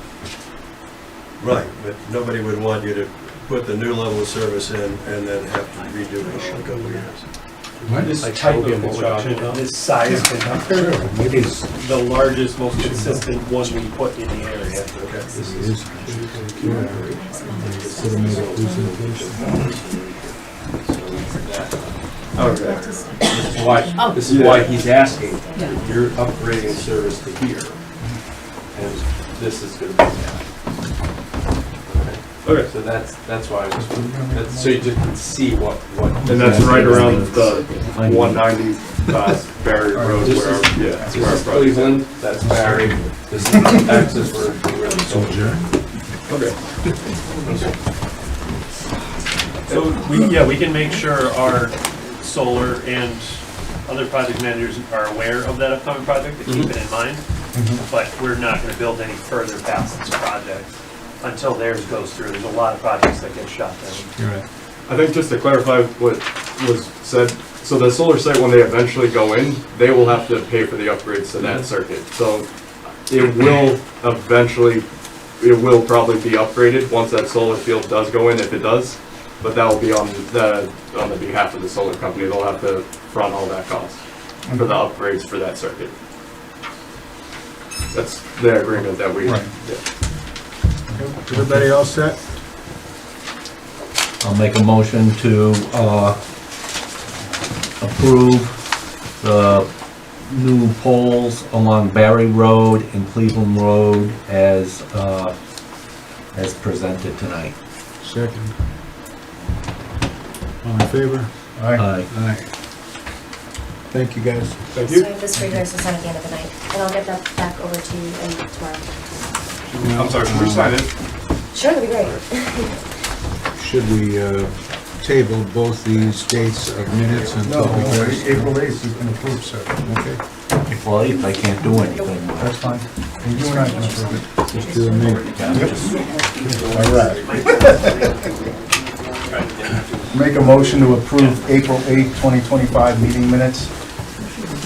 Right, but nobody would want you to put the new level of service in and then have to redo it all in a couple of years. What? This type of construction, this size conductor, is the largest, most consistent one we put in the area. Okay. This is. Should have made a presentation. Okay. This is why he's asking. You're upgrading service to here, and this is going to be that. Okay. So that's why so you just can see what. And that's right around the 190 Barre Road, This is- where, yeah, that's where our This is project. Cleveland, that's Barre, this is Texas, where the So adjourn. So we can make sure our solar and other project managers are aware of that upcoming project to keep it in mind. But we're not gonna build any further past this project until theirs goes through. There's a lot of projects that get shut down. You're right. I think just to clarify what was said, so the solar site, when they eventually go in, they will have to pay for the upgrades to that circuit. So it will eventually, it will probably be upgraded once that solar field does go in, if it does. But that will be on the behalf of the solar company. They'll have to front all that cost for the upgrades for that circuit. That's the agreement that we. Right. Yeah. Everybody all set? I'll make a motion to approve the new poles along Barre Road and Cleveland Road as presented tonight. Second. All in favor? Aye. Aye. Thank you, guys. Thank So you. I have this for you guys to sign at the end of the night, and I'll get that back over to you tomorrow. I'm sorry, can we sign it? Sure, that'd be great. Should we table both these dates of minutes until we get... April 8th has been approved, sir. Okay, Well, if I can't do anything. That's fine. And you and I can approve it. just do a minute. All right. Make a motion to approve April 8th, 2025 meeting minutes.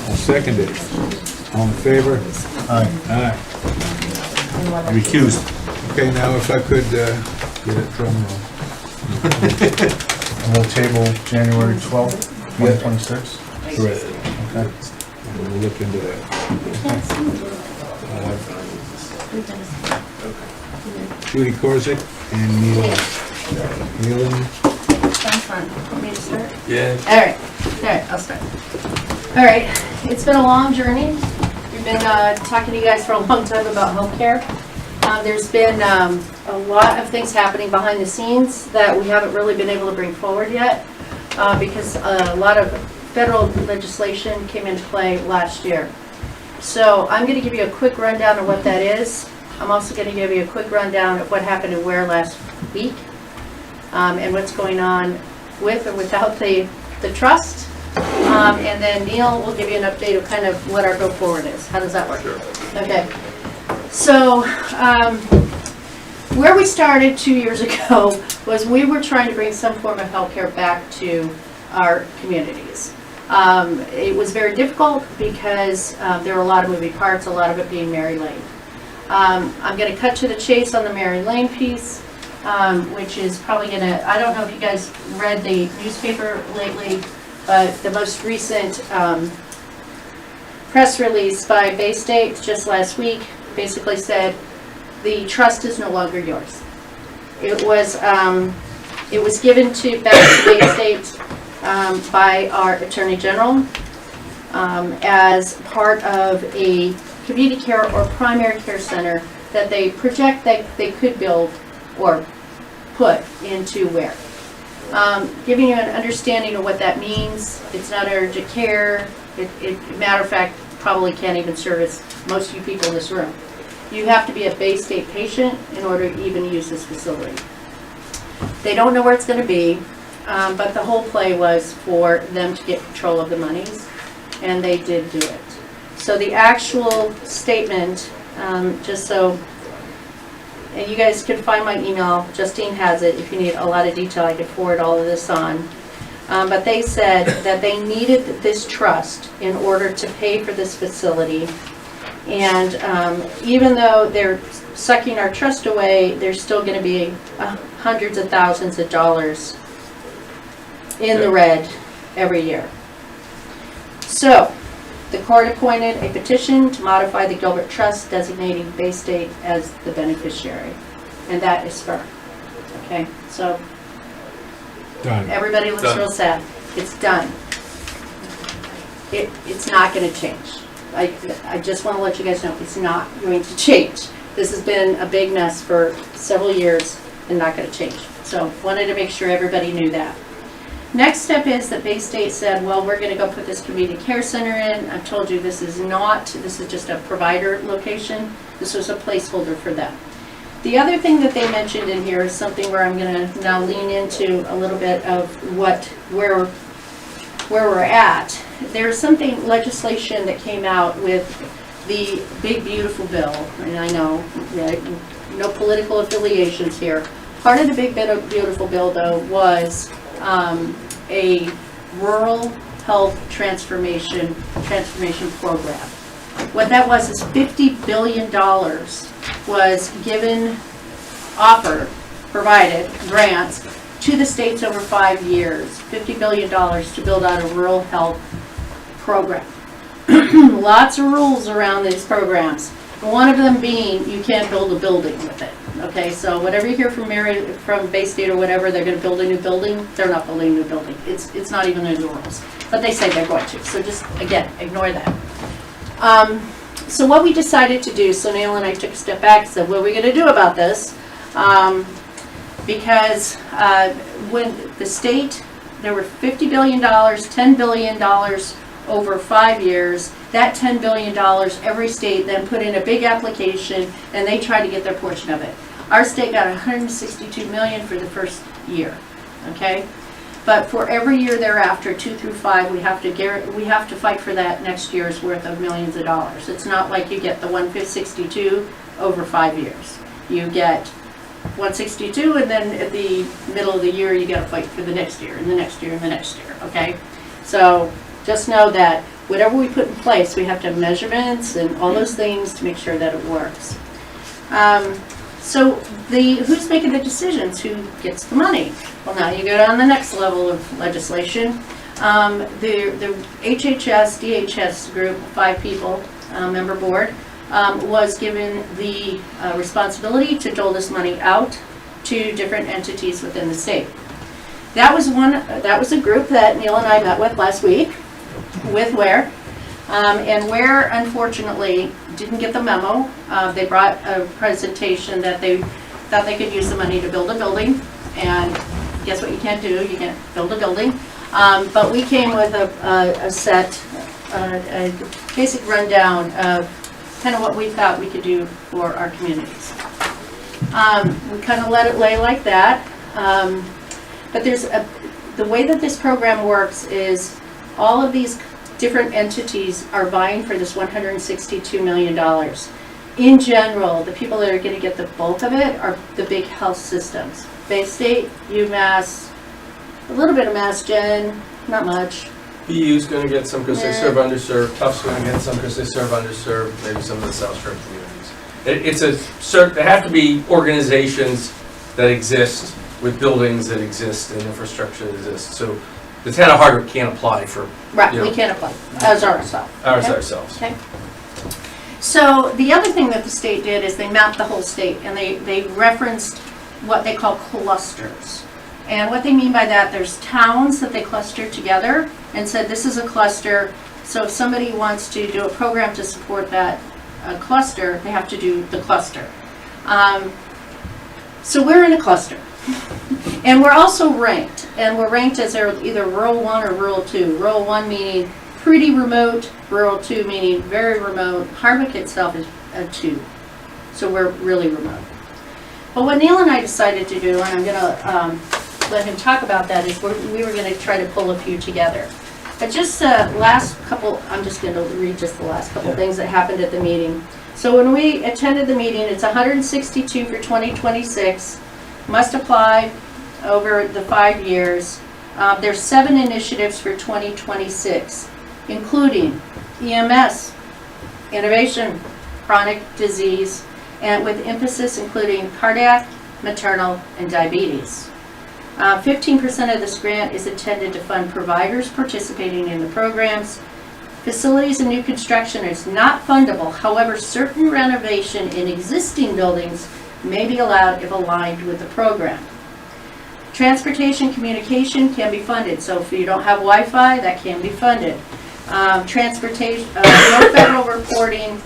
I'll second it. All in favor? Aye. Aye. Recused. Okay, now if I could get a drum roll. And we'll table January 12th, 2026. Correct. Okay. We'll look into that. Judy Korzik and Neil Nealon. Sounds fun. Want me to start? Yeah. All right, I'll start. All right, it's been a long journey. We've been talking to you guys for a long time about healthcare. There's been a lot of things happening behind the scenes that we haven't really been able to bring forward yet because a lot of federal legislation came into play last year. So I'm going to give you a quick rundown of what that is. I'm also going to give you a quick rundown of what happened in Ware last week and what's going on with or without the trust. And then Neil will give you an update of kind of what our go forward is. How does that work? Sure. Okay. So where we started 2 years ago was we were trying to bring some form of healthcare back to our communities. It was very difficult because there were a lot of moving parts, a lot of it being Mary Lane. I'm going to cut to the chase on the Mary Lane piece, which is probably going to, I don't know if you guys read the newspaper lately, but the most recent press release by Bay State just last week basically said the trust is no longer yours. It was given back to Bay State by our Attorney General as part of a community care or primary care center that they project that they could build or put into Ware. Giving you an understanding of what that means, it's not urgent care. Matter of fact, probably can't even service most of you people in this room. You have to be a Bay State patient in order to even use this facility. They don't know where it's going to be, but the whole play was for them to get control of the monies, and they did do it. So the actual statement, just so, and you guys can find my email, Justine has it, if you need a lot of detail I can forward all of this on. But they said that they needed this trust in order to pay for this facility. And even though they're sucking our trust away, there's still going to be hundreds of thousands of dollars in the red every year. So the court appointed a petition to modify the Gilbert Trust designating Bay State as the beneficiary. And that is firm. Okay, so Done. everybody looks real sad. It's done. It's not going to change. I just want to let you guys know it's not going to change. This has been a big mess for several years and not going to change. So wanted to make sure everybody knew that. Next step is that Bay State said, well, we're gonna go put this community care center in. I've told you this is just a provider location. This was a placeholder for them. The other thing that they mentioned in here is something where I'm gonna now lean into a little bit of where we're at. There's something, legislation that came out with the big beautiful bill, and I know, no political affiliations here. Part of the big beautiful bill though was a rural health transformation program. What that was is $50 billion was provided grants to the states over 5 years, $50 billion to build out a rural health program. Lots of rules around these programs. One of them being you can't build a building with it. Okay, so whatever you hear from Bay State or whatever, they're going to build a new building. They're not building a new building. It's not even in the rules, but they say they're going to. So just again, ignore that. So what we decided to do, so Neil and I took a step back and said, what are we going to do about this? Because when the state, there were $50 billion, $10 billion over 5 years. That $10 billion, every state then put in a big application and they tried to get their portion of it. Our state got $162 million for the first year, okay? But for every year thereafter, 2 through 5, we have to fight for that next year's worth of millions of dollars. It's not like you get the 162 over 5 years. You get 162 and then at the middle of the year you got to fight for the next year and the next year and the next year, okay? So just know that whatever we put in place, we have to have measurements and all those things to make sure that it works. So who's making the decisions? Who gets the money? Well, now you go down the next level of legislation. The HHS, DHS group, 5 people, member board, was given the responsibility to dole this money out to different entities within the state. That was a group that Neil and I met with last week, with Ware. And Ware, unfortunately, didn't get the memo. They brought a presentation that they thought they could use the money to build a building. And guess what you can't do? You can't build a building. But we came with a basic rundown of kind of what we thought we could do for our communities. We kind of let it lay like that. But the way that this program works is all of these different entities are vying for this $162 million. In general, the people that are going to get the bulk of it are the big health systems. Bay State, UMass, a little bit of Mass Gen, not much. BU's going to get some because they serve underserved. Tufts going to get some because they serve underserved. Maybe some of the South Shore communities. There have to be organizations that exist with buildings that exist and infrastructure that exists. So the town of Hardwick can't apply for. Right, we can't apply as ourselves. Ourselves. Okay. So the other thing that the state did is they mapped the whole state and they referenced what they call clusters. And what they mean by that, there's towns that they clustered together and said this is a cluster. So if somebody wants to do a program to support that cluster, they have to do the cluster. So we're in a cluster. And we're also ranked. And we're ranked as either rural 1 or rural 2. Rural 1 meaning pretty remote, rural 2 meaning very remote. Hardwick itself is a 2. So we're really remote. But what Neil and I decided to do, and I'm going to let him talk about that, is we were going to try to pull a few together. But just last couple, I'm just going to read just the last couple things that happened at the meeting. So when we attended the meeting, it's 162 for 2026, must apply over the 5 years. There's 7 initiatives for 2026, including EMS, innovation, chronic disease, and with emphasis including cardiac, maternal, and diabetes. 15% of this grant is intended to fund providers participating in the programs. Facilities and new construction is not fundable. However, certain renovation in existing buildings may be allowed if aligned with the program. Transportation communication can be funded. So if you don't have Wi-Fi, that can be funded. Transportation, no federal reporting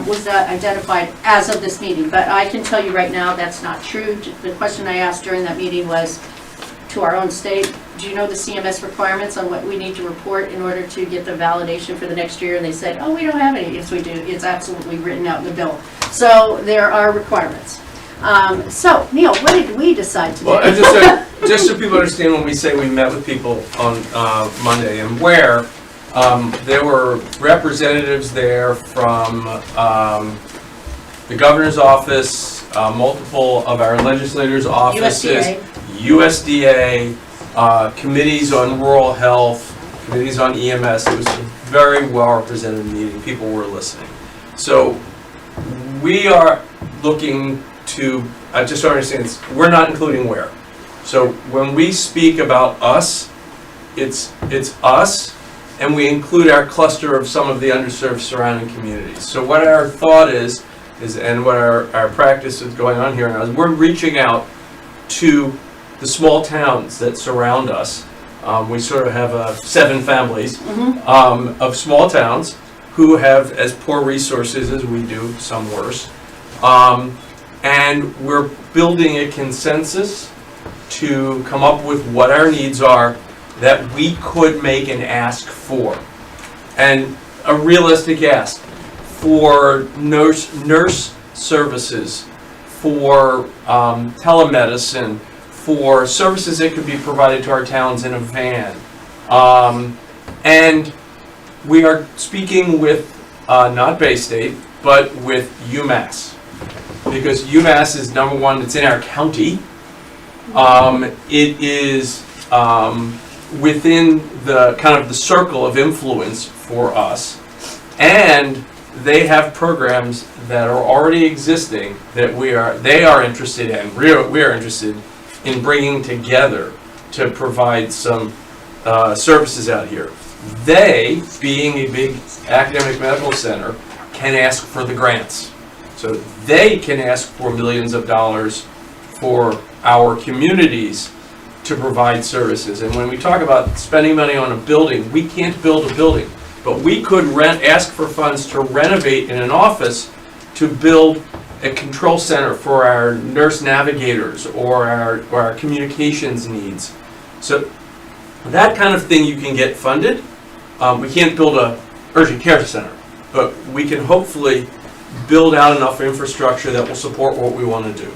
was not identified as of this meeting, but I can tell you right now that's not true. The question I asked during that meeting was, to our own state, do you know the CMS requirements on what we need to report in order to get the validation for the next year? And they said, oh, we don't have any. Yes, we do. It's absolutely written out in the bill. So there are requirements. So, Neil, what did we decide to do? Well, just so people understand, when we say we met with people on Monday and where, there were representatives there from the governor's office, multiple of our legislators' offices, USDA, committees on rural health, committees on EMS. It was a very well represented meeting. People were listening. So we are looking to, just so I understand, we're not including where. So when we speak about us, it's us, and we include our cluster of some of the underserved surrounding communities. So what our thought is and what our practice is going on here now is we're reaching out to the small towns that surround us. We sort of have 7 families of small towns who have as poor resources as we do, some worse. And we're building a consensus to come up with what our needs are that we could make an ask for. And a realistic ask for nurse services, for telemedicine, for services that could be provided to our towns in a van. And we are speaking with, not Bay State, but with UMass. Because UMass is number one, it's in our county. It is within the kind of the circle of influence for us. And they have programs that are already existing that they are interested in. We are interested in bringing together to provide some services out here. They, being a big academic medical center, can ask for the grants. So they can ask for millions of dollars for our communities to provide services. And when we talk about spending money on a building, we can't build a building, but we could ask for funds to renovate in an office to build a control center for our nurse navigators or our communications needs. So that kind of thing you can get funded. We can't build a urgent care center, but we can hopefully build out enough infrastructure that will support what we want to do.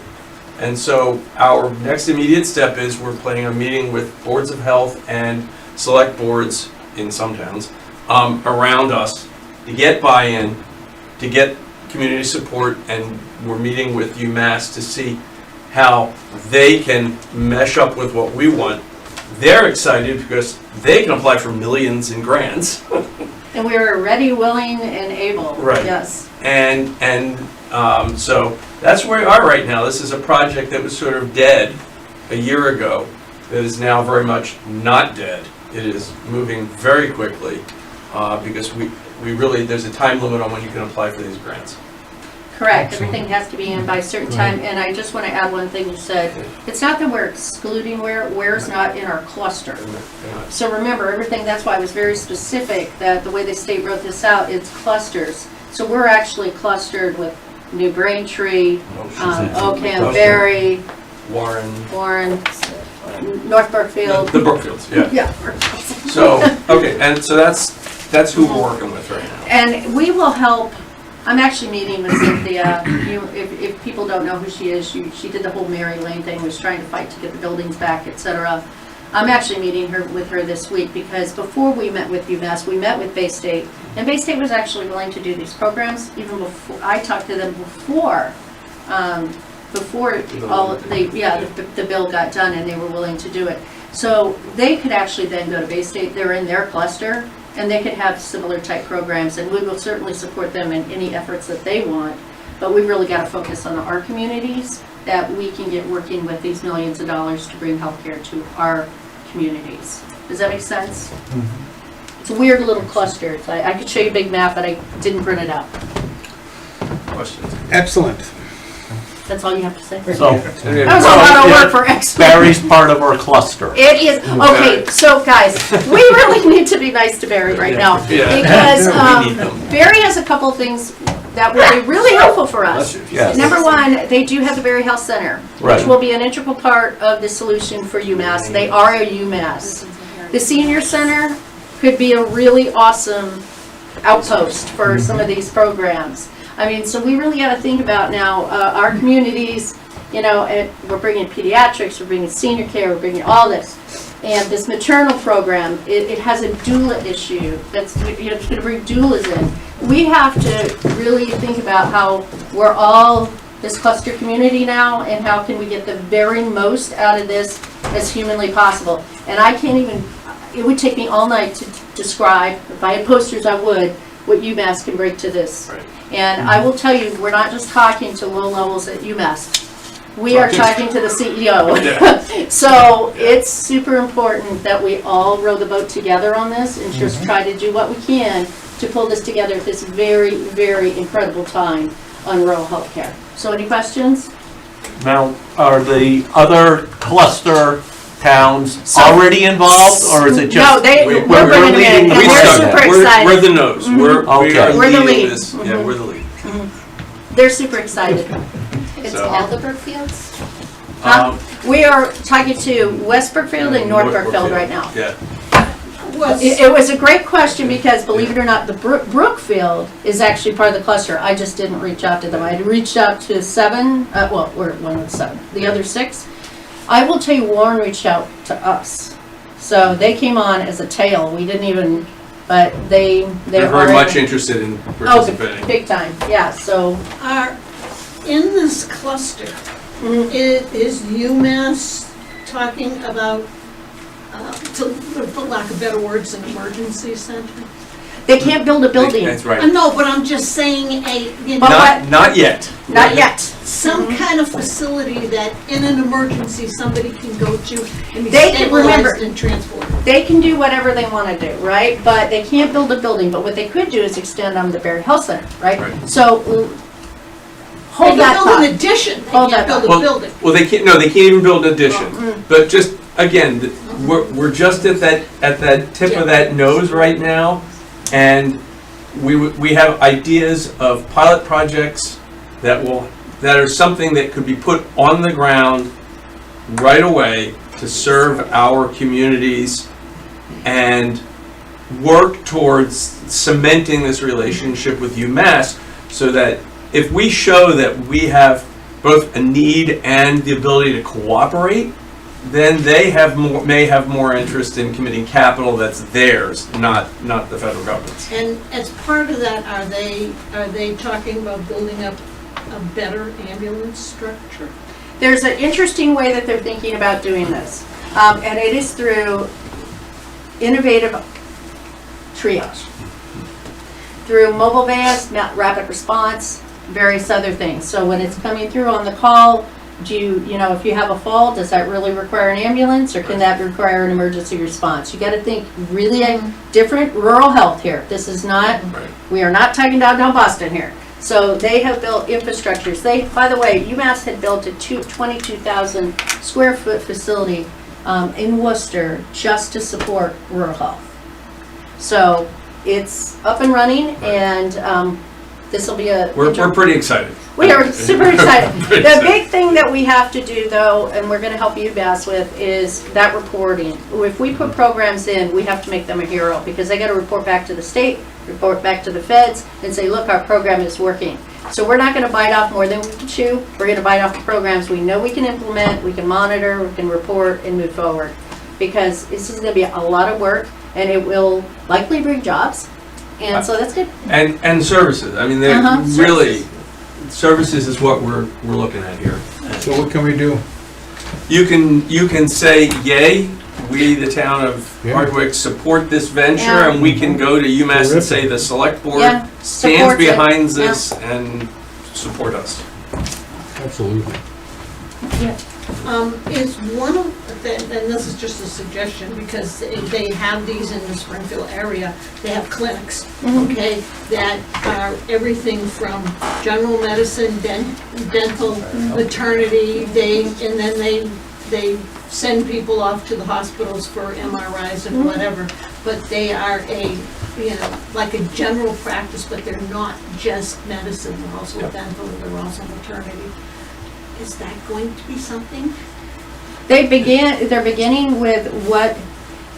And so our next immediate step is we're planning a meeting with boards of health and select boards in some towns around us to get buy-in, to get community support, and we're meeting with UMass to see how they can mesh up with what we want. They're excited because they can apply for millions in grants. And we are ready, willing, and able. Right. Yes. And so that's where we are right now. This is a project that was sort of dead a year ago that is now very much not dead. It is moving very quickly because we really, there's a time limit on when you can apply for these grants. Correct. Everything has to be in by a certain time. And I just want to add one thing you said. It's not that we're excluding where's not in our cluster. So remember, everything, that's why I was very specific that the way the state wrote this out, it's clusters. So we're actually clustered with New Braintree, Oakham, Barre, Warren, North Brookfield. The Brookfields, yeah. Yeah. So, okay, and so that's who we're working with right now. And we will help. I'm actually meeting with Cynthia. If people don't know who she is, she did the whole Mary Lane thing, was trying to fight to get the buildings back, etc. I'm actually meeting with her this week because before we met with UMass, we met with Bay State, and Bay State was actually willing to do these programs even before I talked to them before the bill got done, and they were willing to do it. So they could actually then go to Bay State. They're in their cluster, and they could have similar type programs, and we will certainly support them in any efforts that they want. But we really got to focus on our communities that we can get working with these millions of dollars to bring healthcare to our communities. Does that make sense? Mm-hmm. It's a weird little cluster. I could show you a big map, but I didn't print it out. Questions? Excellent. That's all you have to say? So, That was a lot of work for excellent. Barry's part of our cluster. It is. Okay, so guys, we really need to be nice to Barry right now. Yeah. Because We need them. Barry has a couple of things that would be really helpful for us. Yes. Number one, they do have the Barre Health Center, which Right. will be an integral part of the solution for UMass. They are a UMass. The senior center could be a really awesome outpost for some of these programs. I mean, so we really got to think about now our communities. You know, we're bringing pediatrics, we're bringing senior care, we're bringing all this. And this maternal program, it has a doula issue. That's, you know, it's going to bring doulas in. We have to really think about how we're all this cluster community now, and how can we get the very most out of this as humanly possible. And I can't even, it would take me all night to describe, if I had posters I would, what UMass can bring to this. Right. And I will tell you, we're not just talking to low levels at UMass. We are talking to the CEO. So it's super important that we all row the boat together on this and just try to do what we can to pull this together at this very, very incredible time on rural healthcare. So any questions? Now, are the other cluster towns So- already involved, or is it just? No, we're we're bringing them leading in, the and way. they're Okay. super We're excited. the nose. We're Okay. We're the leading lead. this. Yeah, we're the lead. They're super excited. It's So- all the Brookfields? Huh? We are talking to West Brookfield and North Brookfield right now. Yeah. Was, It was a great question because, believe it or not, the Brookfield is actually part of the cluster. I just didn't reach out to them. I reached out to 7, well, we're one of the 7. The other 6, I will tell you, Warren reached out to us. So they came on as a tail. We didn't even, but They're very already- much interested in Oh, participating. big time, yeah, so. are, in this cluster, is UMass talking about, for lack of better words, an emergency center? They can't build a building, That's right. No, but I'm just saying But what- Not yet. not yet. some kind of facility that in an emergency somebody can go to and be They can remember- stabilized and transported. They can do whatever they want to do, right? But they can't build a building, but what they could do is extend on the Barre Health Center, right? Right. So, They hold that can build thought. an addition, they Hold can't that build a building. Well, they can't. No, they can't even build an addition. But just again, we're just at that tip of that nose right now, and we have ideas of pilot projects that are something that could be put on the ground right away to serve our communities and work towards cementing this relationship with UMass, so that if we show that we have both a need and the ability to cooperate, then they may have more interest in committing capital that's theirs, not the federal government's. And as part of that, are they talking about building up a better ambulance structure? There's an interesting way that they're thinking about doing this, and it is through innovative triage, through mobile vans, rapid response, various other things. So when it's coming through on the call, you know, if you have a fall, does that really require an ambulance, or can that require an emergency response? You got to think really different rural health here. This is not, we are not talking downtown Boston here. So they have built infrastructures. By the way, UMass had built a 22,000 square foot facility in Worcester just to support rural health. So it's up and running, and this will be a. We're pretty excited. We are super excited. The big thing that we have to do, though, and we're going to help UMass with, is that reporting. If we put programs in, we have to make them a hero, because they got to report back to the state, report back to the feds, and say, look, our program is working. So we're not going to bite off more than we can chew. We're going to bite off the programs we know we can implement, we can monitor, we can report, and move forward. Because this is going to be a lot of work, and it will likely bring jobs. And so that's good. And services. I mean, they're really, services is what we're looking at here. So what can we do? You can say, yay, we, the town of Yeah. Hardwick, support this venture, Yeah. and we can go to UMass and say the select board Yeah, stands supports it. behind this and support us. Absolutely. Is one of, and this is just a suggestion, because they have these in the Springfield area, they have clinics, okay, that are everything from general medicine, dental, maternity, and then they they send people off to the hospitals for MRIs and whatever, but they are a, like a general practice, but they're not just medicine, they're also dental, they're also maternity. Is that going to be something? They're beginning with what,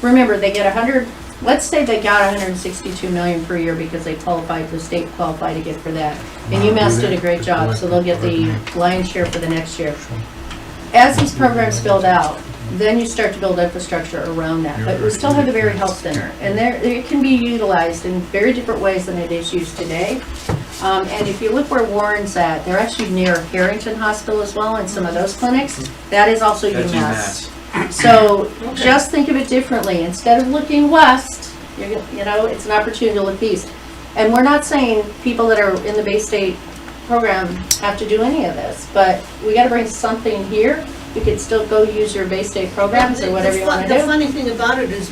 remember, they get 100, let's say they got 162 million per year because they qualified, the state qualified to get for that. And UMass did a great job, so they'll get the lion's share for the next year. As these programs build out, then you start to build infrastructure around that. But we still have the Barre Health Center, and it can be utilized in very different ways than it is used today. And if you look where Warren's at, they're actually near Harrington Hospital as well, and some of those clinics. That is also That's UMass. So just think of it differently. Instead of looking west, it's an opportunity to look east. And we're not saying people that are in the Bay State program have to do any of this, but we got to bring something here. You could still go use your Bay State programs or whatever you want to do. The funny thing about it is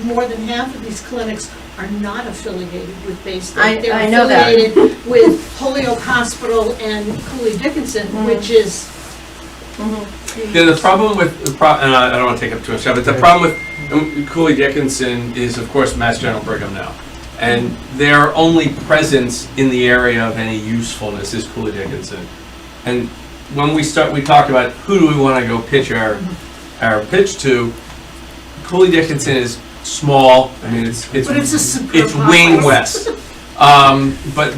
more than half of these clinics are not affiliated with Bay State. I know that. They're affiliated with Holyoke Hospital and Cooley-Dickinson, which is... Yeah, the problem with, and I don't want to take up too much time, but the problem with Cooley-Dickinson is, of course, Mass General Brigham now. And their only presence in the area of any usefulness is Cooley-Dickinson. And when we talk about who do we want to go pitch our pitch to, Cooley-Dickinson is small. I mean, it's wing west. But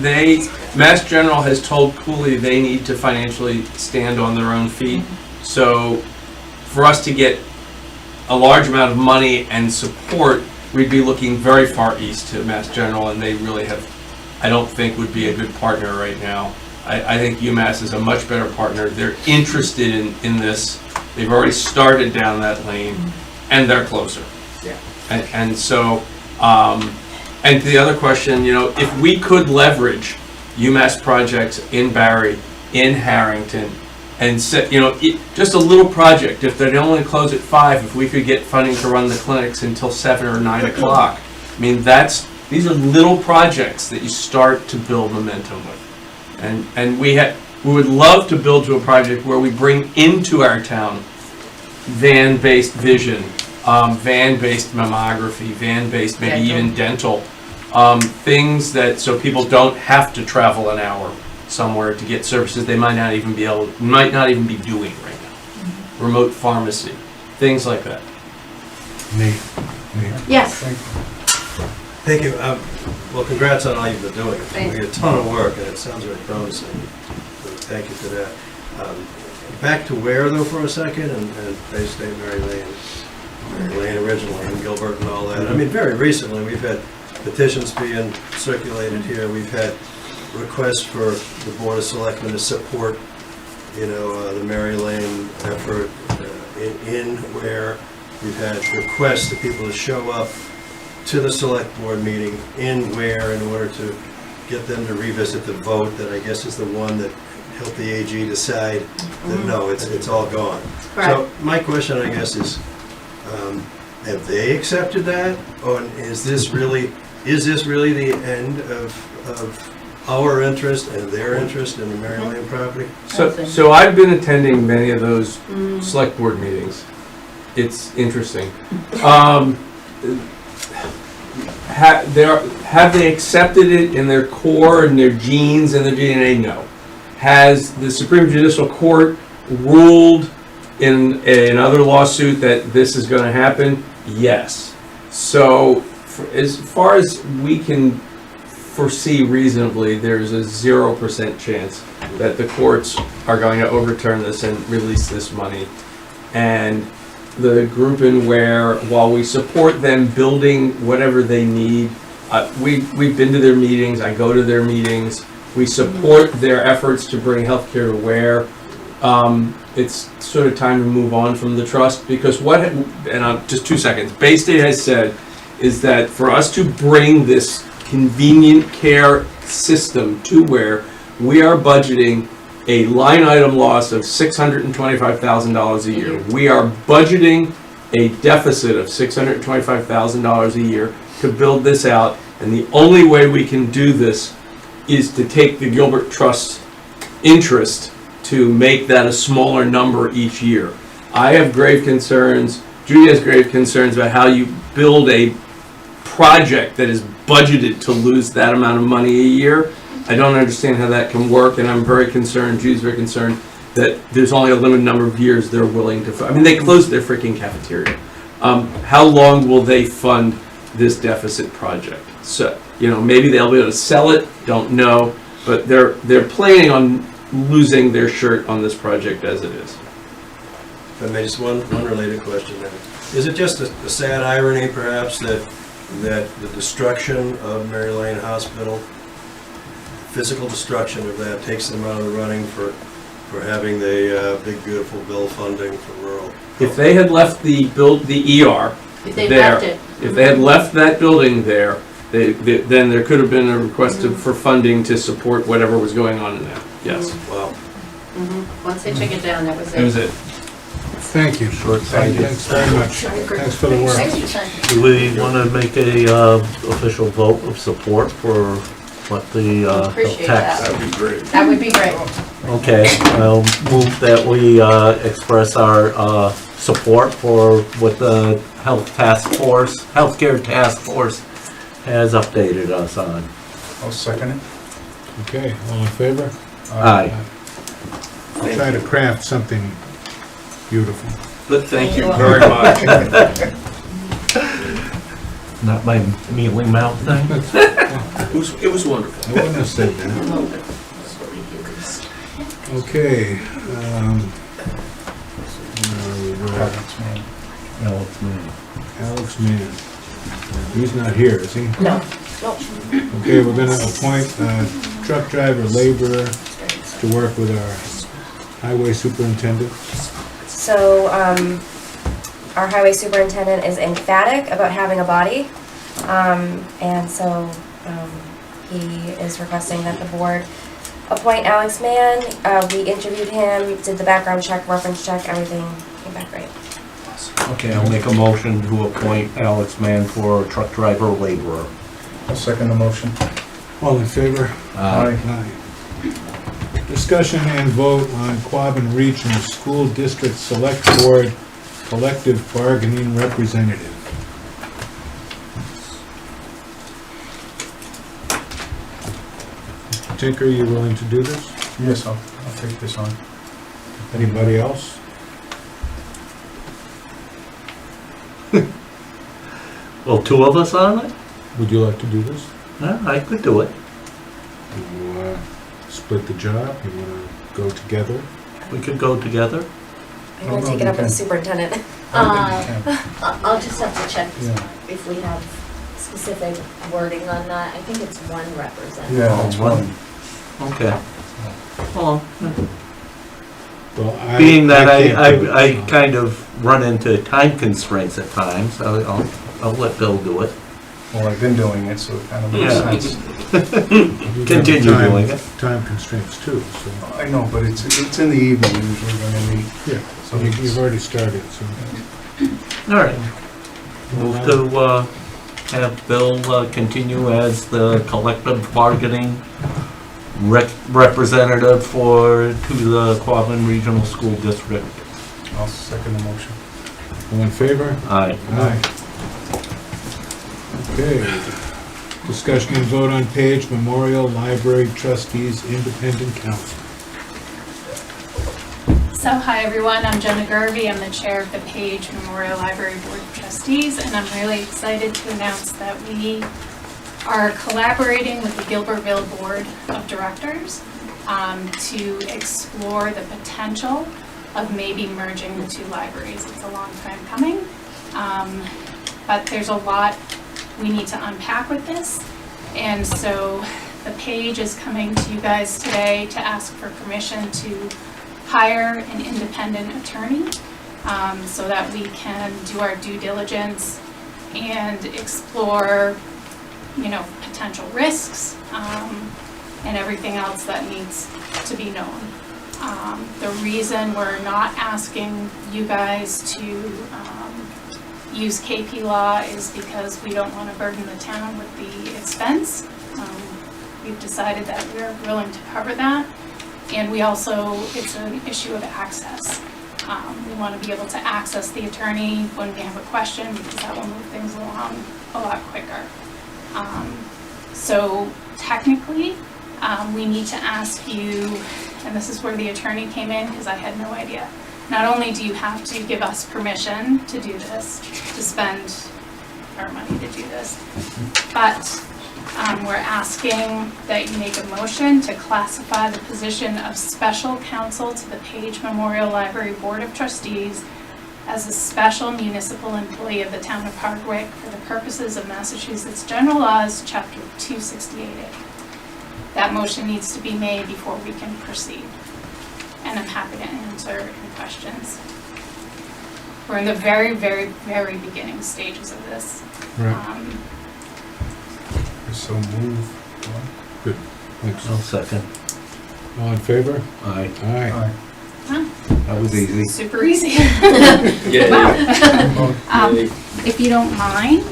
Mass General has told Cooley they need to financially stand on their own feet. So for us to get a large amount of money and support, we'd be looking very far east to Mass General, and they really I don't think would be a good partner right now. I think UMass is a much better partner. They're interested in this. They've already started down that lane, and they're closer. Yeah. And so, and to the other question, if we could leverage UMass projects in Barre, in Harrington, and just a little project, if they'd only close at 5, if we could get funding to run the clinics until 7 or 9 o'clock, I mean, these are little projects that you start to build momentum with. And we would love to build to a project where we bring into our town van-based vision, van-based mammography, van-based maybe even dental, things that so people don't have to travel an hour somewhere to get services they might not even be doing right now. Remote pharmacy, things like that. Nate. Yes. Thank you. Well, congrats on all you've been doing. Thank You did a ton of work, and it sounds very promising. So thank you for that. Back to Ware, though, for a second, and Bay State, Mary Lane originally, and Gilbert and all that. I mean, very recently, we've had petitions being circulated here. We've had requests for the Board of Selectmen to support, the Mary Lane effort in Ware. We've had requests to people to show up to the Select Board meeting in Ware in order to get them to revisit the vote that I guess is the one that helped the AG decide that no, it's all gone. Correct. So my question, I guess, is have they accepted that, or is this really the end of our interest and their interest in the Mary Lane property? So I've been attending many of those select board meetings. It's interesting. Have they accepted it in their core and their genes and their DNA? No. Has the Supreme Judicial Court ruled in another lawsuit that this is going to happen? Yes. So as far as we can foresee reasonably, there's a 0% chance that the courts are going to overturn this and release this money. And the group in Ware, while we support them building whatever they need, we've been to their meetings, I go to their meetings, we support their efforts to bring healthcare to Ware. It's sort of time to move on from the trust, because just 2 seconds, Bay State has said is that for us to bring this convenient care system to Ware, we are budgeting a line item loss of $625,000 a year. We are budgeting a deficit of $625,000 a year to build this out, and the only way we can do this is to take the Gilbert Trust interest to make that a smaller number each year. I have grave concerns, Judy has grave concerns about how you build a project that is budgeted to lose that amount of money a year. I don't understand how that can work, and I'm very concerned, Judy's very concerned, that there's only a limited number of years they're willing to, I mean, they closed their freaking cafeteria. How long will they fund this deficit project? So, maybe they'll be able to sell it, don't know, but they're planning on losing their shirt on this project as it is. If I may, just one related question then. Is it just a sad irony perhaps that the destruction of Mary Lane Hospital, physical destruction of that, takes them out of the running for having the big beautiful bill funding for rural? If they had left the ER If they there, left it. if they had left that building there, then there could have been a request for funding to support whatever was going on in there. Yes. Wow. Once they took it down, that was it. That was it. Thank you. Thanks very much. Thanks for the work. Do we want to make a official vote of support for what the Appreciate tax? that. That'd be great. That would be great. Okay, I'll move that we express our support for what the healthcare task force has updated us on. I'll second it. Okay, all in favor? Aye. I'll try to craft something beautiful. But thank you very much. Not my mealy mouth thing? It was wonderful. I wouldn't have said that. Okay. No, it's me. Alex Mann. He's not here, is he? No. Okay, we're gonna appoint a truck driver laborer to work with our highway superintendent. So, our highway superintendent is emphatic about having a body. And so, he is requesting that the board appoint Alex Mann. We interviewed him, did the background check, reference check, everything came back great. Okay, I'll make a motion to appoint Alex Mann for truck driver laborer. I'll second the motion. All in favor? Aye. Aye. Discussion and vote on Quabbin Regional School District Select Board Collective Bargaining Representative. Tinker, you willing to do this? Yes, I'll take this on. Anybody else? Well, two of us on it? Would you like to do this? Yeah, I could do it. You split the job? You want to go together? We could go together. I'm gonna take it up with the superintendent. I'll just have to check Yeah. if we have specific wording on that. I think it's one representative. Yeah, it's one. Okay. Well, Well, being that can't do it, I so- kind of run into time constraints at times, I'll let Bill do it. Well, I've been doing it, so it kind of makes Yeah. sense. You have Continue time- doing it. Time constraints too, so, I know, but it's in the evening usually when I meet. yeah, so you've already started, so. All right. Move to have Bill continue as the collective bargaining representative to the Quabbin Regional School District. I'll second the motion. All in favor? Aye. Aye. Okay. Discussion and vote on Page Memorial Library Trustees Independent Council. So, hi everyone, I'm Jenna Garvey, I'm the chair of the Page Memorial Library Board of Trustees, and I'm really excited to announce that we are collaborating with the Gilbertville Board of Directors to explore the potential of maybe merging the two libraries. It's a long time coming, but there's a lot we need to unpack with this, and so the Page is coming to you guys today to ask for permission to hire an independent attorney so that we can do our due diligence and explore, potential risks and everything else that needs to be known. The reason we're not asking you guys to use KP Law is because we don't want to burden the town with the expense. We've decided that we're willing to cover that. And we also, it's an issue of access. We want to be able to access the attorney when we have a question, because that will move things along a lot quicker. So technically, we need to ask you, and this is where the attorney came in, because I had no idea. Not only do you have to give us permission to do this, to spend our money to do this, but we're asking that you make a motion to classify the position of special counsel to the Page Memorial Library Board of Trustees as a special municipal employee of the town of Hardwick for the purposes of Massachusetts General Laws, Chapter 268A. That motion needs to be made before we can proceed. And I'm happy to answer any questions. We're in the very, very, very beginning stages of this. Right. So move. Good. Thanks. I'll second. All in favor? Aye. Aye. That was easy. Super easy. Yeah. Wow. If you don't mind,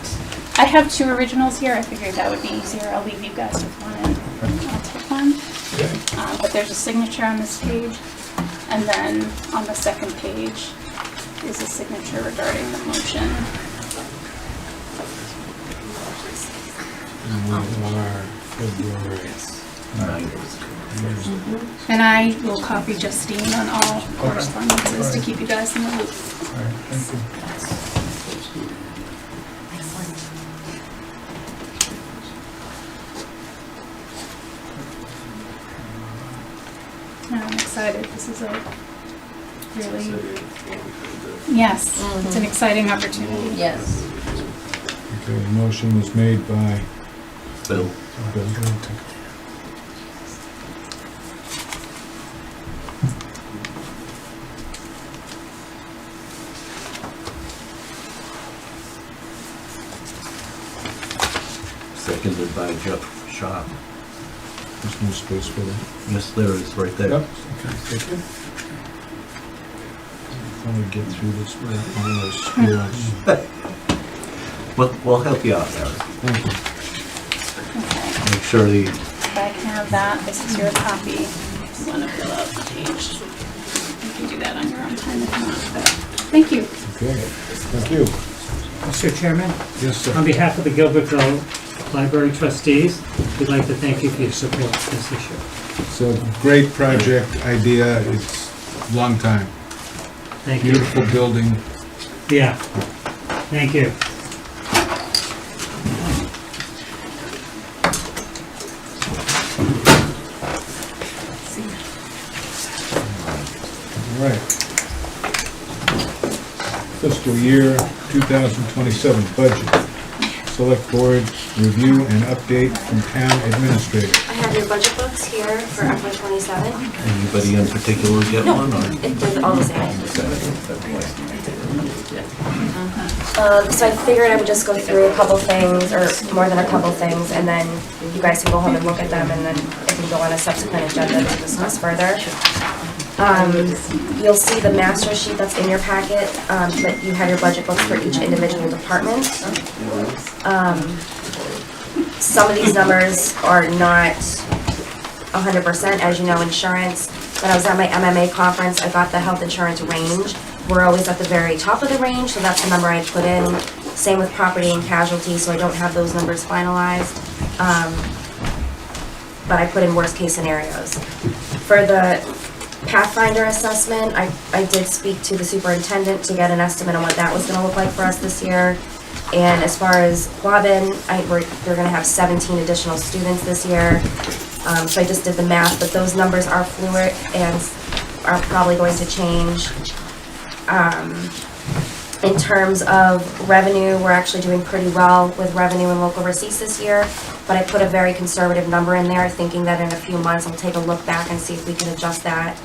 I have 2 originals here. I figured that would be easier. I'll leave you guys with one and I'll take one. But there's a signature on this page, and then on the second page is a signature regarding the motion. We are February. And I will copy Justine on all correspondences to keep you guys in the loop. And I'm excited. This is a really, yes, it's an exciting opportunity. Yes. Okay, the motion was made by Bill. Bill. Seconded by Jeff Sharp. There's no space for that. Yes, there is, right there. Yep. Okay, thank you. Let me get through this with all those screws. We'll help you out, Eric. Thank you. Okay. Make sure the, If I can have that, this is your copy. If you want to fill out the page, you can do that on your own time if you want. But thank you. Okay, thank you. Mr. Chairman, Yes, sir. on behalf of the Gilbertville Library Trustees, we'd like to thank you for your support of this issue. It's a great project idea. It's a long time. Thank you. Beautiful building. Yeah, thank you. All right. Fiscal year 2027 budget. Select Board review and update from town administrator. I have your budget books here for FY '27. anybody in particular get one, or? They're all the same. So I figured I would just go through a couple things, or more than a couple things, and then you guys can go home and look at them, and then it can go on a subsequent agenda to discuss further. You'll see the master sheet that's in your packet, but you have your budget books for each individual department. Some of these numbers are not 100%, as you know, insurance. When I was at my MMA conference, I got the health insurance range. We're always at the very top of the range, so that's the number I put in. Same with property and casualty, so I don't have those numbers finalized. But I put in worst case scenarios. For the Pathfinder assessment, I did speak to the superintendent to get an estimate on what that was gonna look like for us this year. And as far as Quabbin, they're gonna have 17 additional students this year. So I just did the math, but those numbers are fluid and are probably going to change. In terms of revenue, we're actually doing pretty well with revenue and local receipts this year, but I put a very conservative number in there, thinking that in a few months I'll take a look back and see if we can adjust that.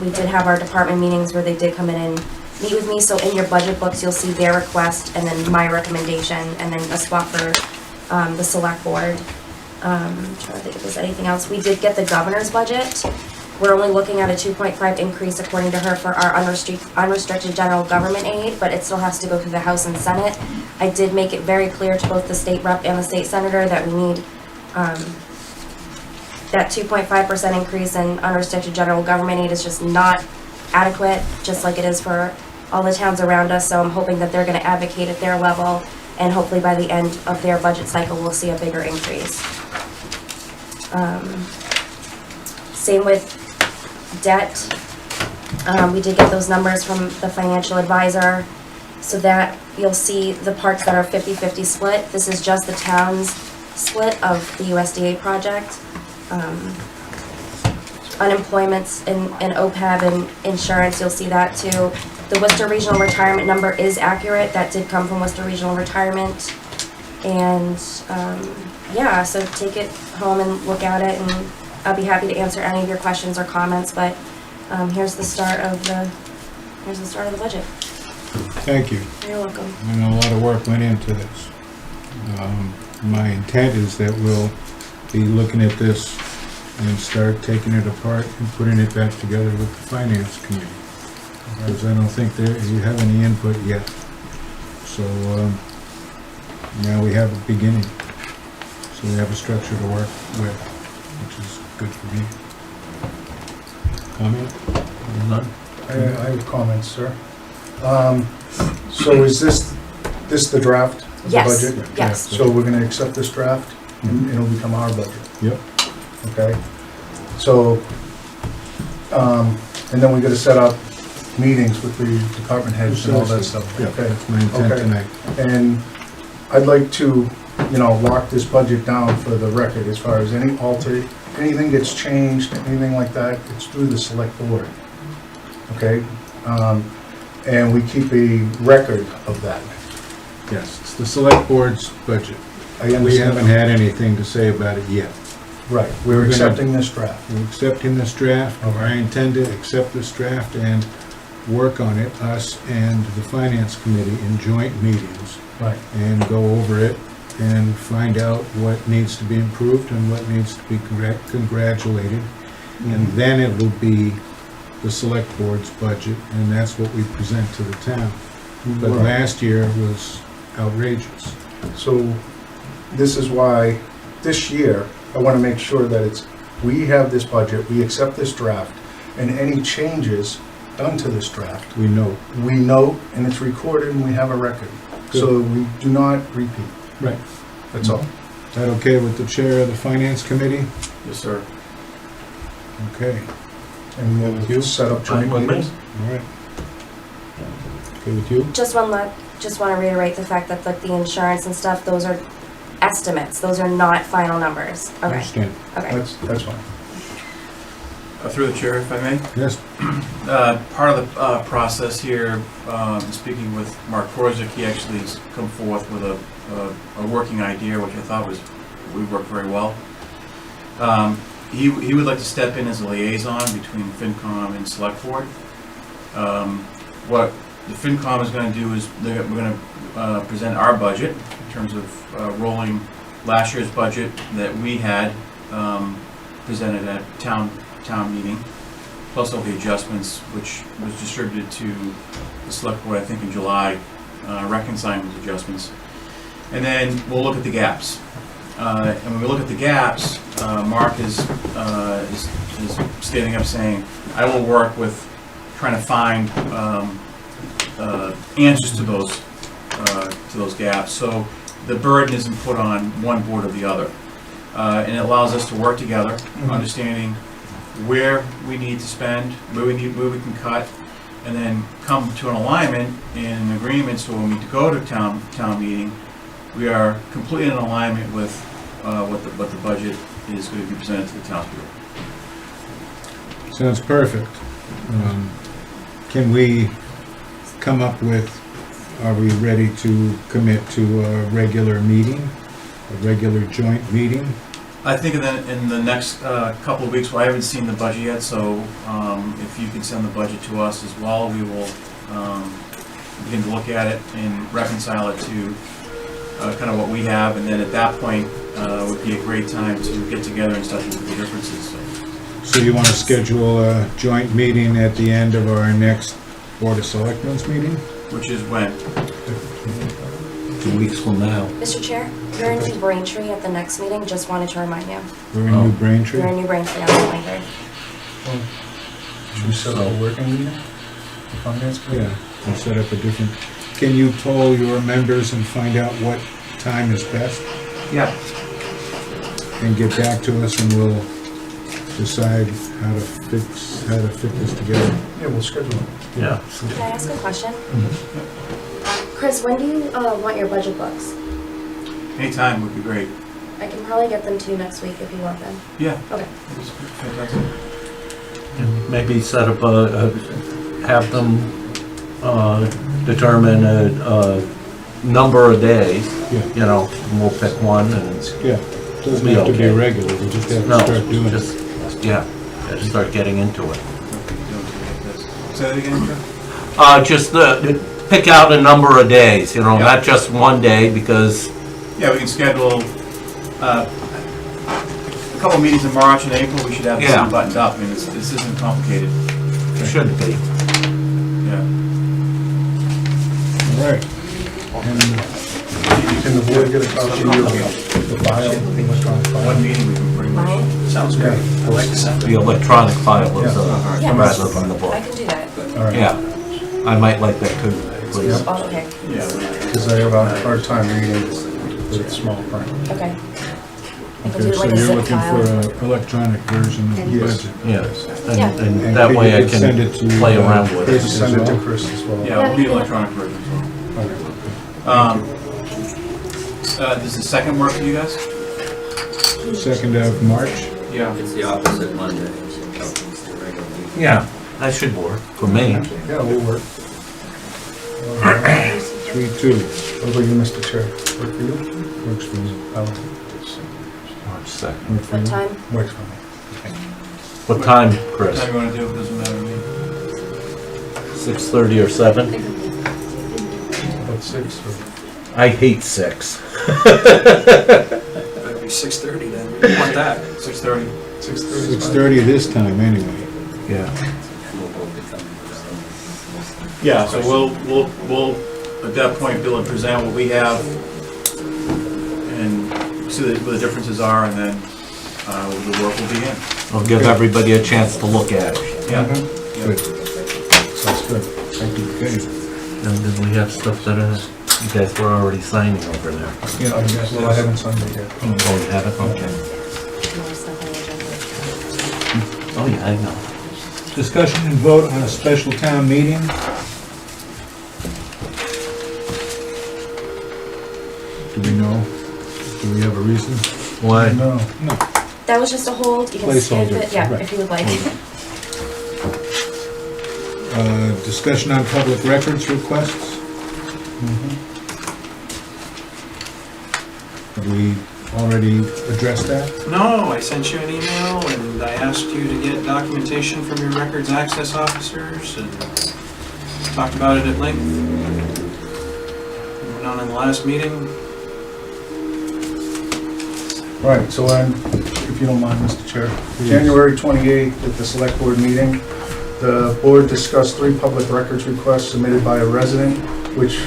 We did have our department meetings where they did come in and meet with me, so in your budget books you'll see their request and then my recommendation and then a spot for the select board. I'm trying to think if there's anything else. We did get the governor's budget. We're only looking at a 2.5 increase according to her for our unrestricted general government aid, but it still has to go through the House and Senate. I did make it very clear to both the state rep and the state senator that we need that 2.5% increase in unrestricted general government aid is just not adequate, just like it is for all the towns around us, so I'm hoping that they're gonna advocate at their level, and hopefully by the end of their budget cycle, we'll see a bigger increase. Same with debt. We did get those numbers from the financial advisor, so that you'll see the parts that are 50-50 split. This is just the town's split of the USDA project. Unemployment's in OPEB and insurance, you'll see that too. The Worcester Regional Retirement number is accurate. That did come from Worcester Regional Retirement. And yeah, so take it home and look at it, and I'll be happy to answer any of your questions or comments, but here's the start of the budget. Thank you. You're welcome. And a lot of work went into this. My intent is that we'll be looking at this and start taking it apart and putting it back together with the finance committee. Because I don't think you have any input yet. So now we have a beginning. So we have a structure to work with, which is good for me. Comment? None? I have comments, sir. So is this the draft of the Yes, budget? yes. So we're gonna accept this draft and it'll become our budget, Yep. okay? So, and then we gotta set up meetings with the department heads and all that stuff, Yeah, okay? that's my intent Okay. tonight. And I'd like to, lock this budget down for the record as far as anything gets changed, anything like that, it's through the select board, okay? And we keep a record of that. Yes, it's the select board's budget. I We understand. haven't had anything to say about it yet. Right, we're We're gonna- accepting this draft. We're accepting this draft, or I intend to accept this draft and work on it, us and the finance committee in joint meetings, Right. and go over it and find out what needs to be improved and what needs to be congratulated. And then it will be the select board's budget, and that's what we present to the town. But Right. last year was outrageous. So this is why, this year, I want to make sure that we have this budget, we accept this draft, and any changes done to this draft, We know. we note, and it's recorded, and we have a record. So we do not repeat. Right. That's all. Is that okay with the chair of the finance committee? Yes, sir. Okay, And With you? we'll set up joint Fine with me. meetings. all right. Okay with you? Just want to reiterate the fact that like the insurance and stuff, those are estimates. Those are not final numbers. Okay. Understand. Okay. That's fine. Through the chair, if I may. Yes, Part of the process here, speaking with Mark Korzik, he actually has come forth with a working idea, which I thought would work very well. He would like to step in as a liaison between FinCom and Select Board. What the FinCom is going to do is we're going to present our budget in terms of rolling last year's budget that we had presented at town meeting, plus all the adjustments which was distributed to the Select Board, I think in July, reconciling those adjustments. And then we'll look at the gaps. And when we look at the gaps, Mark is standing up saying, I will work with trying to find answers to those gaps. So the burden isn't put on one board or the other. And it allows us to work together, understanding where we need to spend, where we can cut, and then come to an alignment and an agreement, so when we go to town meeting, we are completely in alignment with what the budget is going to be presented to the townspeople. sounds perfect. Can we come up with, are we ready to commit to a regular meeting, a regular joint meeting? I think in the next couple of weeks, well, I haven't seen the budget yet, so if you can send the budget to us as well, we will begin to look at it and reconcile it to kind of what we have, and then at that point would be a great time to get together and start looking at the differences. So you want to schedule a joint meeting at the end of our next Board of Selectmen's meeting? Which is when? 2 weeks from now. Mr. Chair, you're in New Braintree at the next meeting. Just wanted to remind you. We're in New Braintree? You're in New Braintree on the 23rd. We set up a working meeting, the finance committee? Yeah, and set up a different, can you poll your members and find out what time is best? Yeah. And get back to us and we'll decide how to fit this together. Yeah, we'll schedule it. Yeah. Can I ask a question? Chris, when do you want your budget books? Anytime would be great. I can probably get them to you next week if you want them. Yeah. Okay. Fantastic. And maybe set up have them determine a number of days, Yeah. you know, and we'll pick one and, Yeah, doesn't Be have to be okay. regular, we just have no, to start doing it. just, yeah, just start getting into it. Say that again, Joe? Just pick out a number of days, you know, Yeah. not just one day, because, Yeah, we can schedule a couple meetings in March and April. We should have this Yeah. thing buttoned up. I mean, this isn't complicated. it shouldn't be. Yeah. All right. And Can the board get a copy of the file, the electronic file? One meeting we can pretty much. Sounds great. I like the sound. The electronic file is, Yeah, rather than the book. I can do that. All right. Yeah, I might like that too, please. Oh, okay, Yeah. Because I have a hard time reading with small print. okay. I can Okay, do so like a you're zip looking file. for an electronic version of the Yes. budget. Yes, Yeah. and And that could way you I send it can to, play around with Chris it. as Send it to well? Chris as well. Yeah, we'll be electronic version as well. Does the second work for you guys? 2nd of March? Yeah. It's the opposite Monday. Yeah, that should work for me. Yeah, we'll work. 3/2, What about you, Mr. Chair? Work for you? works for me. March 2nd. Work for What you? time? Works for me. What time, What Chris? time you want to do it, doesn't matter to me. 6:30 or 7? About 6 or? I hate 6. Better be 6:30 then. We want that. 6:30. 6:30. 6:30 this time, anyway. Yeah. Yeah, so we'll at that point be able to present what we have and see what the differences are, and then the work will begin. I'll give everybody a chance to look at it. Yeah. Good. Sounds good. Thank you. Okay. And then we have stuff that you guys were already signing over there. Yeah, well, I haven't signed it yet. Oh, you have it? Okay. Oh, yeah, I know. Discussion and vote on a special town meeting. Do we know? Do we have a reason? Why? No. No. That was just a hold, you can skip Placeholder, it, yeah, right. if you would like. Discussion on public records requests. Have we already addressed that? No, I sent you an email and I asked you to get documentation from your records access officers and talked about it at length. Went on in the last meeting. Right, so if you don't mind, Mr. Chair, January 28th at the Select Board meeting, the board discussed 3 public records requests submitted by a resident, which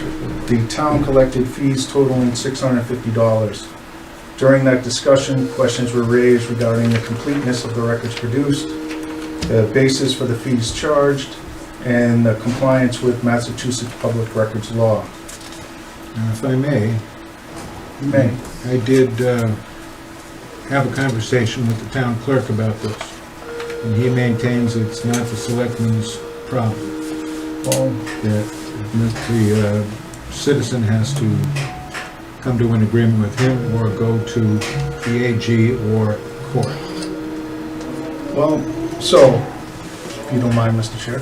the town collected fees totaling $650. During that discussion, questions were raised regarding the completeness of the records produced, the basis for the fees charged, and the compliance with Massachusetts Public Records Law. If I may, You may. I did have a conversation with the town clerk about this, and he maintains it's not the selectman's problem. Well, That the citizen has to come to an agreement with him or go to the AG or court. Well, so, if you don't mind, Mr. Chair,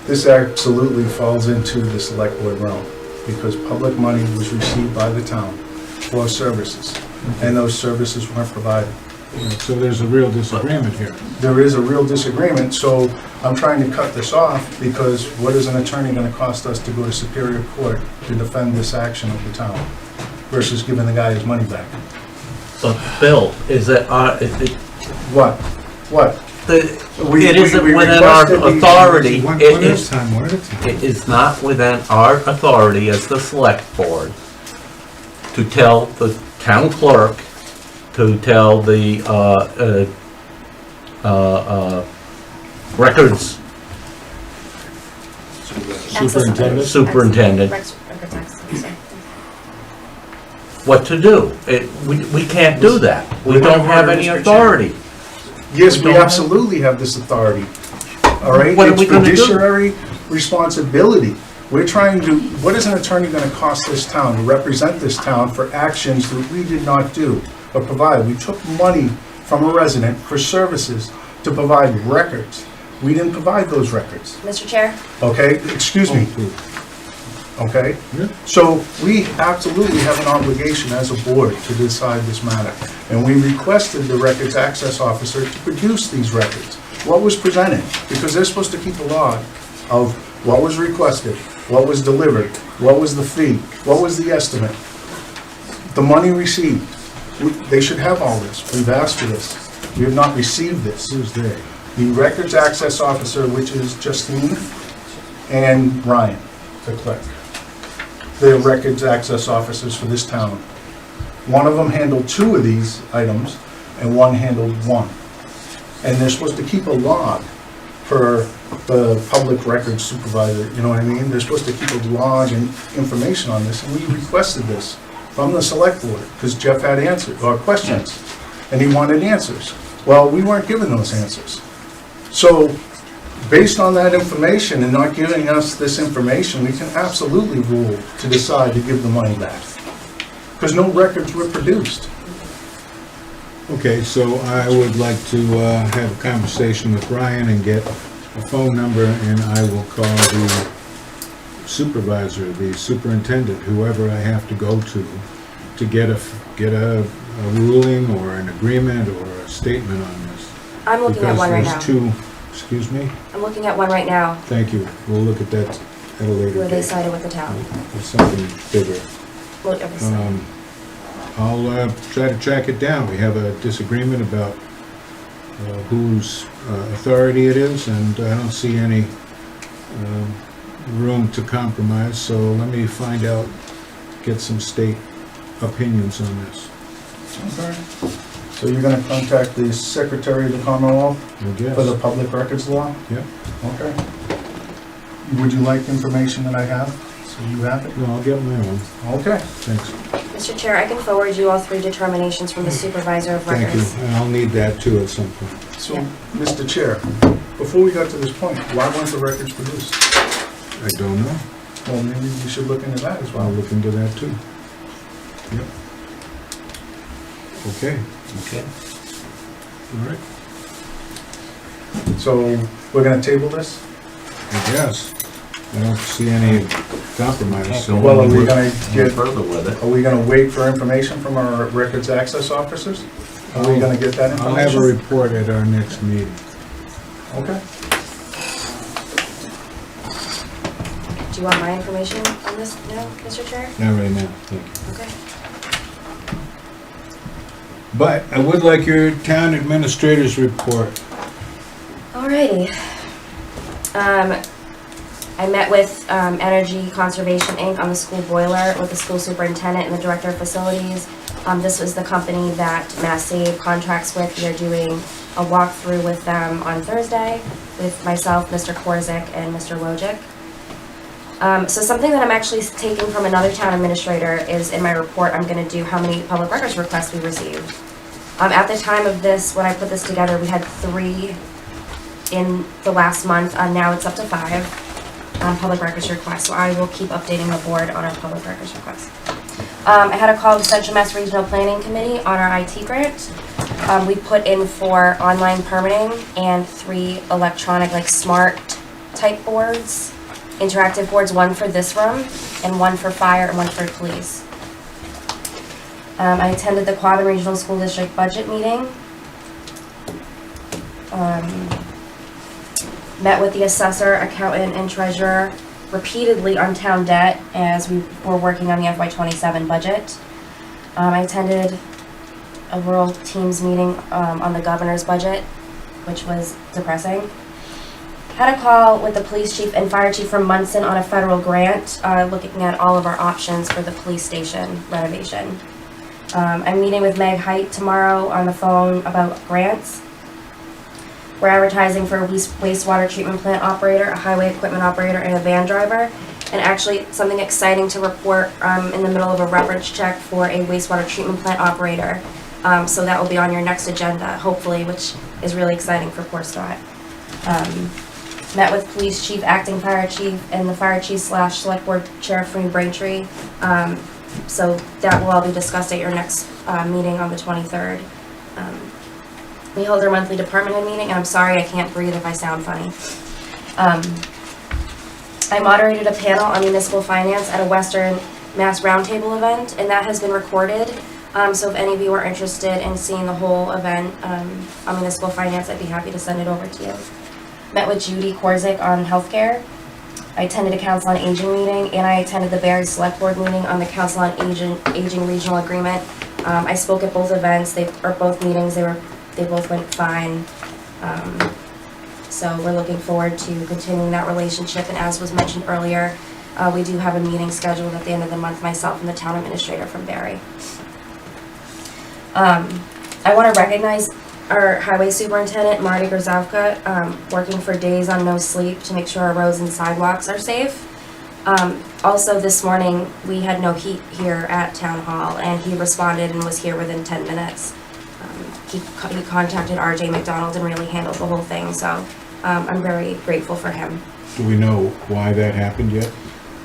this absolutely falls into the Select Board realm, because public money was received by the town for services, and those services weren't provided. So there's a real disagreement here. There is a real disagreement, so I'm trying to cut this off, because what is an attorney gonna cost us to go to Superior Court to defend this action of the town, versus giving the guy his money back? But Bill, is it, What? What? it isn't we within our requested the- authority. One It at a is, time, one at a time. it is not within our authority as the select board to tell the town clerk, to tell the records Superintendent? superintendent Records access, sorry. what to do. We can't do that. We don't have any authority. Yes, We we don't have- absolutely have this authority, all right? What are we gonna do? It's fiduciary responsibility. We're trying to, what is an attorney gonna cost this town to represent this town for actions that we did not do or provide? We took money from a resident for services to provide records. We didn't provide those records, Mr. Chair? okay? Excuse me, okay? Yeah. So we absolutely have an obligation as a board to decide this matter. And we requested the records access officer to produce these records. What was presented? Because they're supposed to keep a log of what was requested, what was delivered, what was the fee, what was the estimate, the money received. They should have all this. We've asked for this. We have not received this. Who's they? The records access officer, which is Justine and Ryan, to click. The records access officers for this town. One of them handled 2 of these items, and one handled 1. And they're supposed to keep a log for the public records supervisor, you know what I mean? They're supposed to keep a log and information on this, and we requested this from the select board, because Jeff had answers, or questions, and he wanted answers. Well, we weren't given those answers. So, based on that information and not giving us this information, we can absolutely rule to decide to give the money back. Because no records were produced. Okay, so I would like to have a conversation with Ryan and get a phone number, and I will call the supervisor, the superintendent, whoever I have to go to get a ruling or an agreement or a statement on this. I'm looking at one right now. Because there's 2, excuse me? I'm looking at one right now Thank you. We'll look at that at a later where they date. sided with the town. There's something bigger. Look at this. I'll try to track it down. We have a disagreement about whose authority it is, and I don't see any room to compromise, so let me find out, get some state opinions on this. Okay. So you're gonna contact the Secretary of the Commonwealth I guess. for the public records law? Yep. Okay. Would you like information that I have? So you have it? No, I'll get my own. Okay. Thanks. Mr. Chair, I can forward you all 3 determinations from the supervisor of Thank you. records. And I'll need that too at some point. So, Mr. Chair, before we got to this point, why weren't the records produced? I don't know. Well, maybe we should look into that as I'll well. look into that too. Yep. Okay, Okay. all right, So, we're gonna table this? I guess. I don't see any compromise, Can't so. go Well, are we any gonna get, further with it. are we gonna wait for information from our records access officers? Are we gonna get that I'll have a information? report at our next meeting. Okay. Do you want my information on this now, Mr. Chair? Not right now, thank you. Okay. But I would like your town administrator's report. Alrighty. I met with Energy Conservation Inc. on the school boiler with the school superintendent and the director of facilities. This was the company that Mass Save contracts with. We are doing a walkthrough with them on Thursday with myself, Mr. Korzik, and Mr. Wojcik. So something that I'm actually taking from another town administrator is in my report, I'm gonna do how many public records requests we received. At the time of this, when I put this together, we had 3 in the last month. Now it's up to 5 public records requests. So I will keep updating the board on our public records requests. I had a call with Central Mass Regional Planning Committee on our IT grant. We put in for online permitting and 3 electronic, like smart type boards, interactive boards, 1 for this room and 1 for fire and 1 for police. I attended the Quabbin Regional School District budget meeting. Met with the assessor, accountant, and treasurer repeatedly on town debt as we were working on the FY27 budget. I attended a rural teams meeting on the governor's budget, which was depressing. Had a call with the police chief and fire chief from Munson on a federal grant, looking at all of our options for the police station renovation. I'm meeting with Meg Height tomorrow on the phone about grants. We're advertising for a wastewater treatment plant operator, a highway equipment operator, and a van driver. And actually, something exciting to report, in the middle of a reference check for a wastewater treatment plant operator. So that will be on your next agenda, hopefully, which is really exciting for Port Scott. Met with police chief, acting fire chief, and the fire chief / select board chair from Braintree. So that will all be discussed at your next meeting on the 23rd. We hold our monthly department head meeting, and I'm sorry I can't breathe if I sound funny. I moderated a panel on municipal finance at a Western Mass Roundtable event, and that has been recorded. So if any of you are interested in seeing the whole event on municipal finance, I'd be happy to send it over to you. Met with Judy Korzik on healthcare. I attended a Council on Aging meeting, and I attended the Barre Select Board meeting on the Council on Aging Regional Agreement. I spoke at both events, both meetings. They both went fine. So we're looking forward to continuing that relationship. And as was mentioned earlier, we do have a meeting scheduled at the end of the month, myself and the town administrator from Barre. I want to recognize our highway superintendent, Marty Grozavka, working for days on no sleep to make sure our roads and sidewalks are safe. Also this morning, we had no heat here at Town Hall, and he responded and was here within 10 minutes. He contacted RJ McDonald and really handled the whole thing, so I'm very grateful for him. Do we know why that happened yet?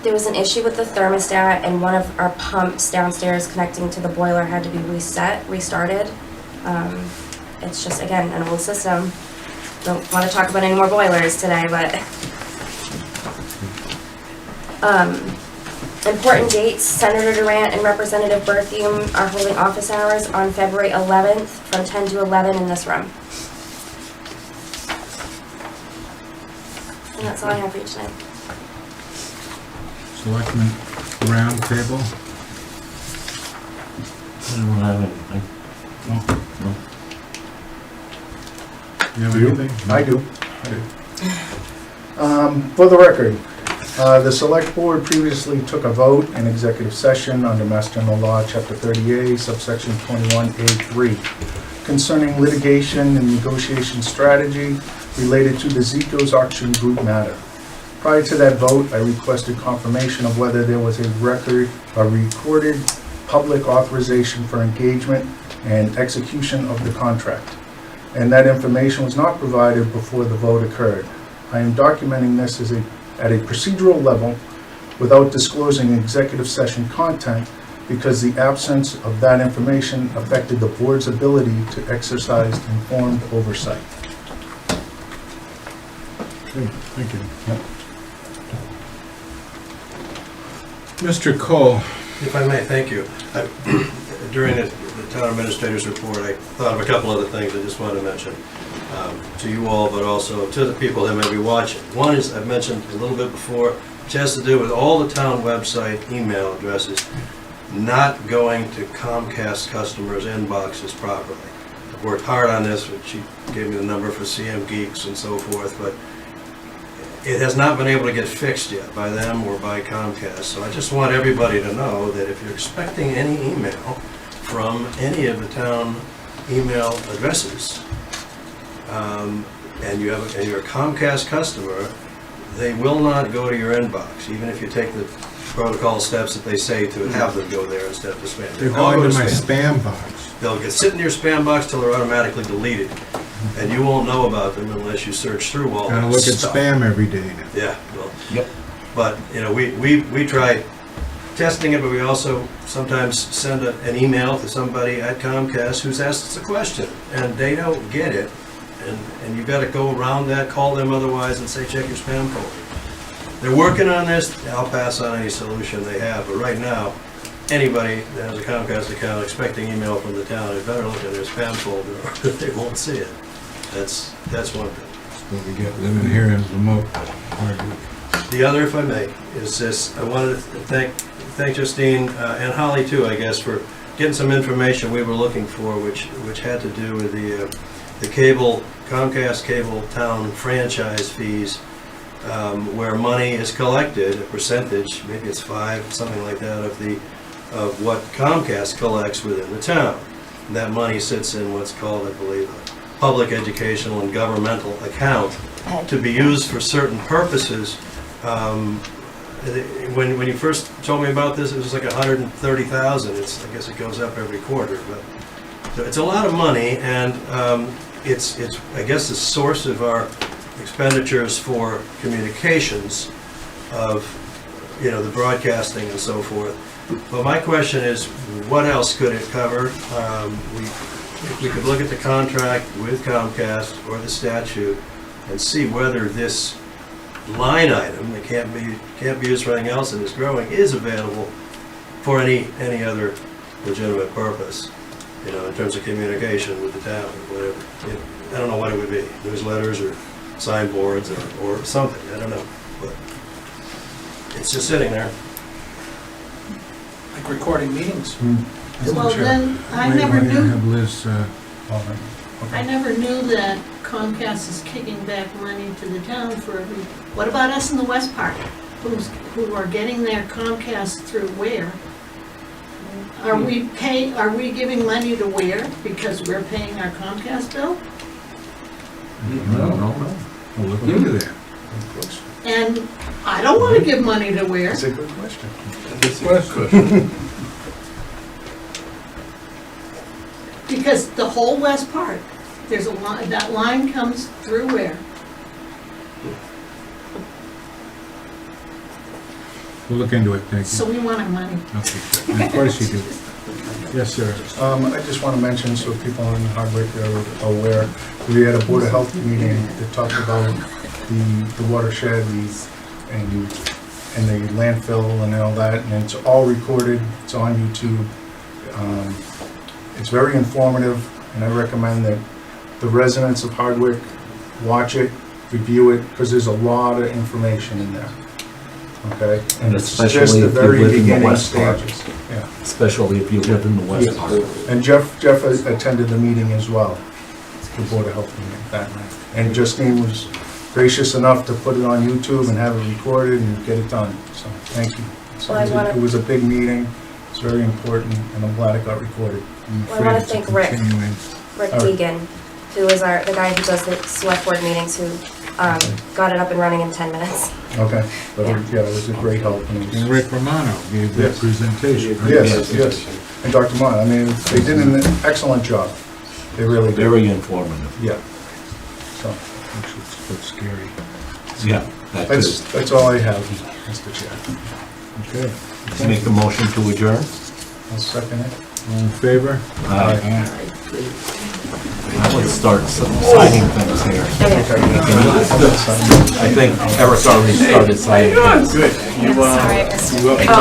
There was an issue with the thermostat, and one of our pumps downstairs connecting to the boiler had to be restarted. It's just, again, an old system. Don't want to talk about any more boilers today, but important dates: Senator Durant and Representative Berthium are holding office hours on February 11th from 10 to 11 in this room. And that's all I have for you tonight. Selectmen roundtable? I don't have anything. No? You have anything? I do. For the record, the Select Board previously took a vote in executive session under Mass General Law, Chapter 30A, subsection 21A3, concerning litigation and negotiation strategy related to the Zico's auction group matter. Prior to that vote, I requested confirmation of whether there was a recorded public authorization for engagement and execution of the contract, and that information was not provided before the vote occurred. I am documenting this at a procedural level without disclosing executive session content because the absence of that information affected the board's ability to exercise informed oversight. Okay, thank you. Mr. Cole. If I may, thank you. During the town administrator's report, I thought of a couple other things I just wanted to mention to you all, but also to the people that may be watching. One is, I've mentioned a little bit before, which has to do with all the town website email addresses not going to Comcast customers' inboxes properly. I've worked hard on this, but she gave me the number for CM Geeks and so forth, but it has not been able to get fixed yet by them or by Comcast. So I just want everybody to know that if you're expecting any email from any of the town email addresses, and you're a Comcast customer, they will not go to your inbox, even if you take the protocol steps that they say to have them go there instead of the spam. They're going to my spam box. They'll get sit in your spam box till they're automatically deleted, and you won't know about them unless you search through all that Gotta look at stuff. spam every day now. Yeah, well, Yep. but, you know, we try testing it, but we also sometimes send an email to somebody at Comcast who's asked us a question, and they don't get it, and you've got to go around that, call them otherwise, and say, check your spam folder. They're working on this. I'll pass on any solution they have, but right now, anybody that has a Comcast account expecting email from the town, they better look at their spam folder, or they won't see it. That's one thing. So we get living here in remote. The other, if I may, is this: I wanted to thank Justine and Holly too, I guess, for getting some information we were looking for, which had to do with the cable, Comcast cable town franchise fees, where money is collected, a percentage, maybe it's 5, something like that, of what Comcast collects within the town. And that money sits in what's called, I believe, public educational and governmental account to be used for certain purposes. When you first told me about this, it was like 130,000. I guess it goes up every quarter, but so it's a lot of money, and it's I guess the source of our expenditures for communications of the broadcasting and so forth. But my question is, what else could it cover? If we could look at the contract with Comcast or the statute and see whether this line item that can't be used for anything else and is growing is available for any other legitimate purpose, in terms of communication with the town or whatever. I don't know what it would be, newsletters or signboards or something, I don't know, but it's just sitting there. Like recording meetings. Well, then, I Wait, never why don't you knew, have Liz, I never knew that Comcast is kicking back money to the town for what about us in the West Park? Who are getting their Comcast through where? Are we giving money to where because we're paying our Comcast bill? No. We'll look into that. And I don't wanna give money to where. That's a good question. Because the whole West Park, there's a line, that line comes through where? We'll look into it, thank So you. we want our money. Okay. Of course you do. Yes, sir. I just want to mention, so people in Hardwick are aware, we had a Board of Health meeting that talked about the watershed and the landfill and all that, and it's all recorded, it's on YouTube. It's very informative, and I recommend that the residents of Hardwick watch it, review it, because there's a lot of information in there. Okay? And it's just Especially the if you very live in the beginning West Park. stages. Yeah. Especially if you live in the West Park. And Jeff attended the meeting as well, the Board of Health meeting that night. And Justine was gracious enough to put it on YouTube and have it recorded and get it done, so thank you. So Well, it was a big meeting, it's very important, and I'm glad it got recorded. I'm Well, I wanna afraid it's a thank Rick. continuing- Rick All right. Deegan, who is the guy who does the select board meetings, who got it up and running in 10 minutes. Okay, but yeah, it was a great help. And it was- And Rick Romano gave that Yes. presentation. right? Yes. And Dr. Mon, I mean, they did an excellent job. They really did. Very informative. Yeah. So, Which is so scary. Yeah, that too. that's all I have, Mr. Chair. Okay. Make a motion to adjourn? I'll second it. All in favor? Aye. I would start signing things here. I think Eric already started signing things. Sorry, I missed it. Oh, I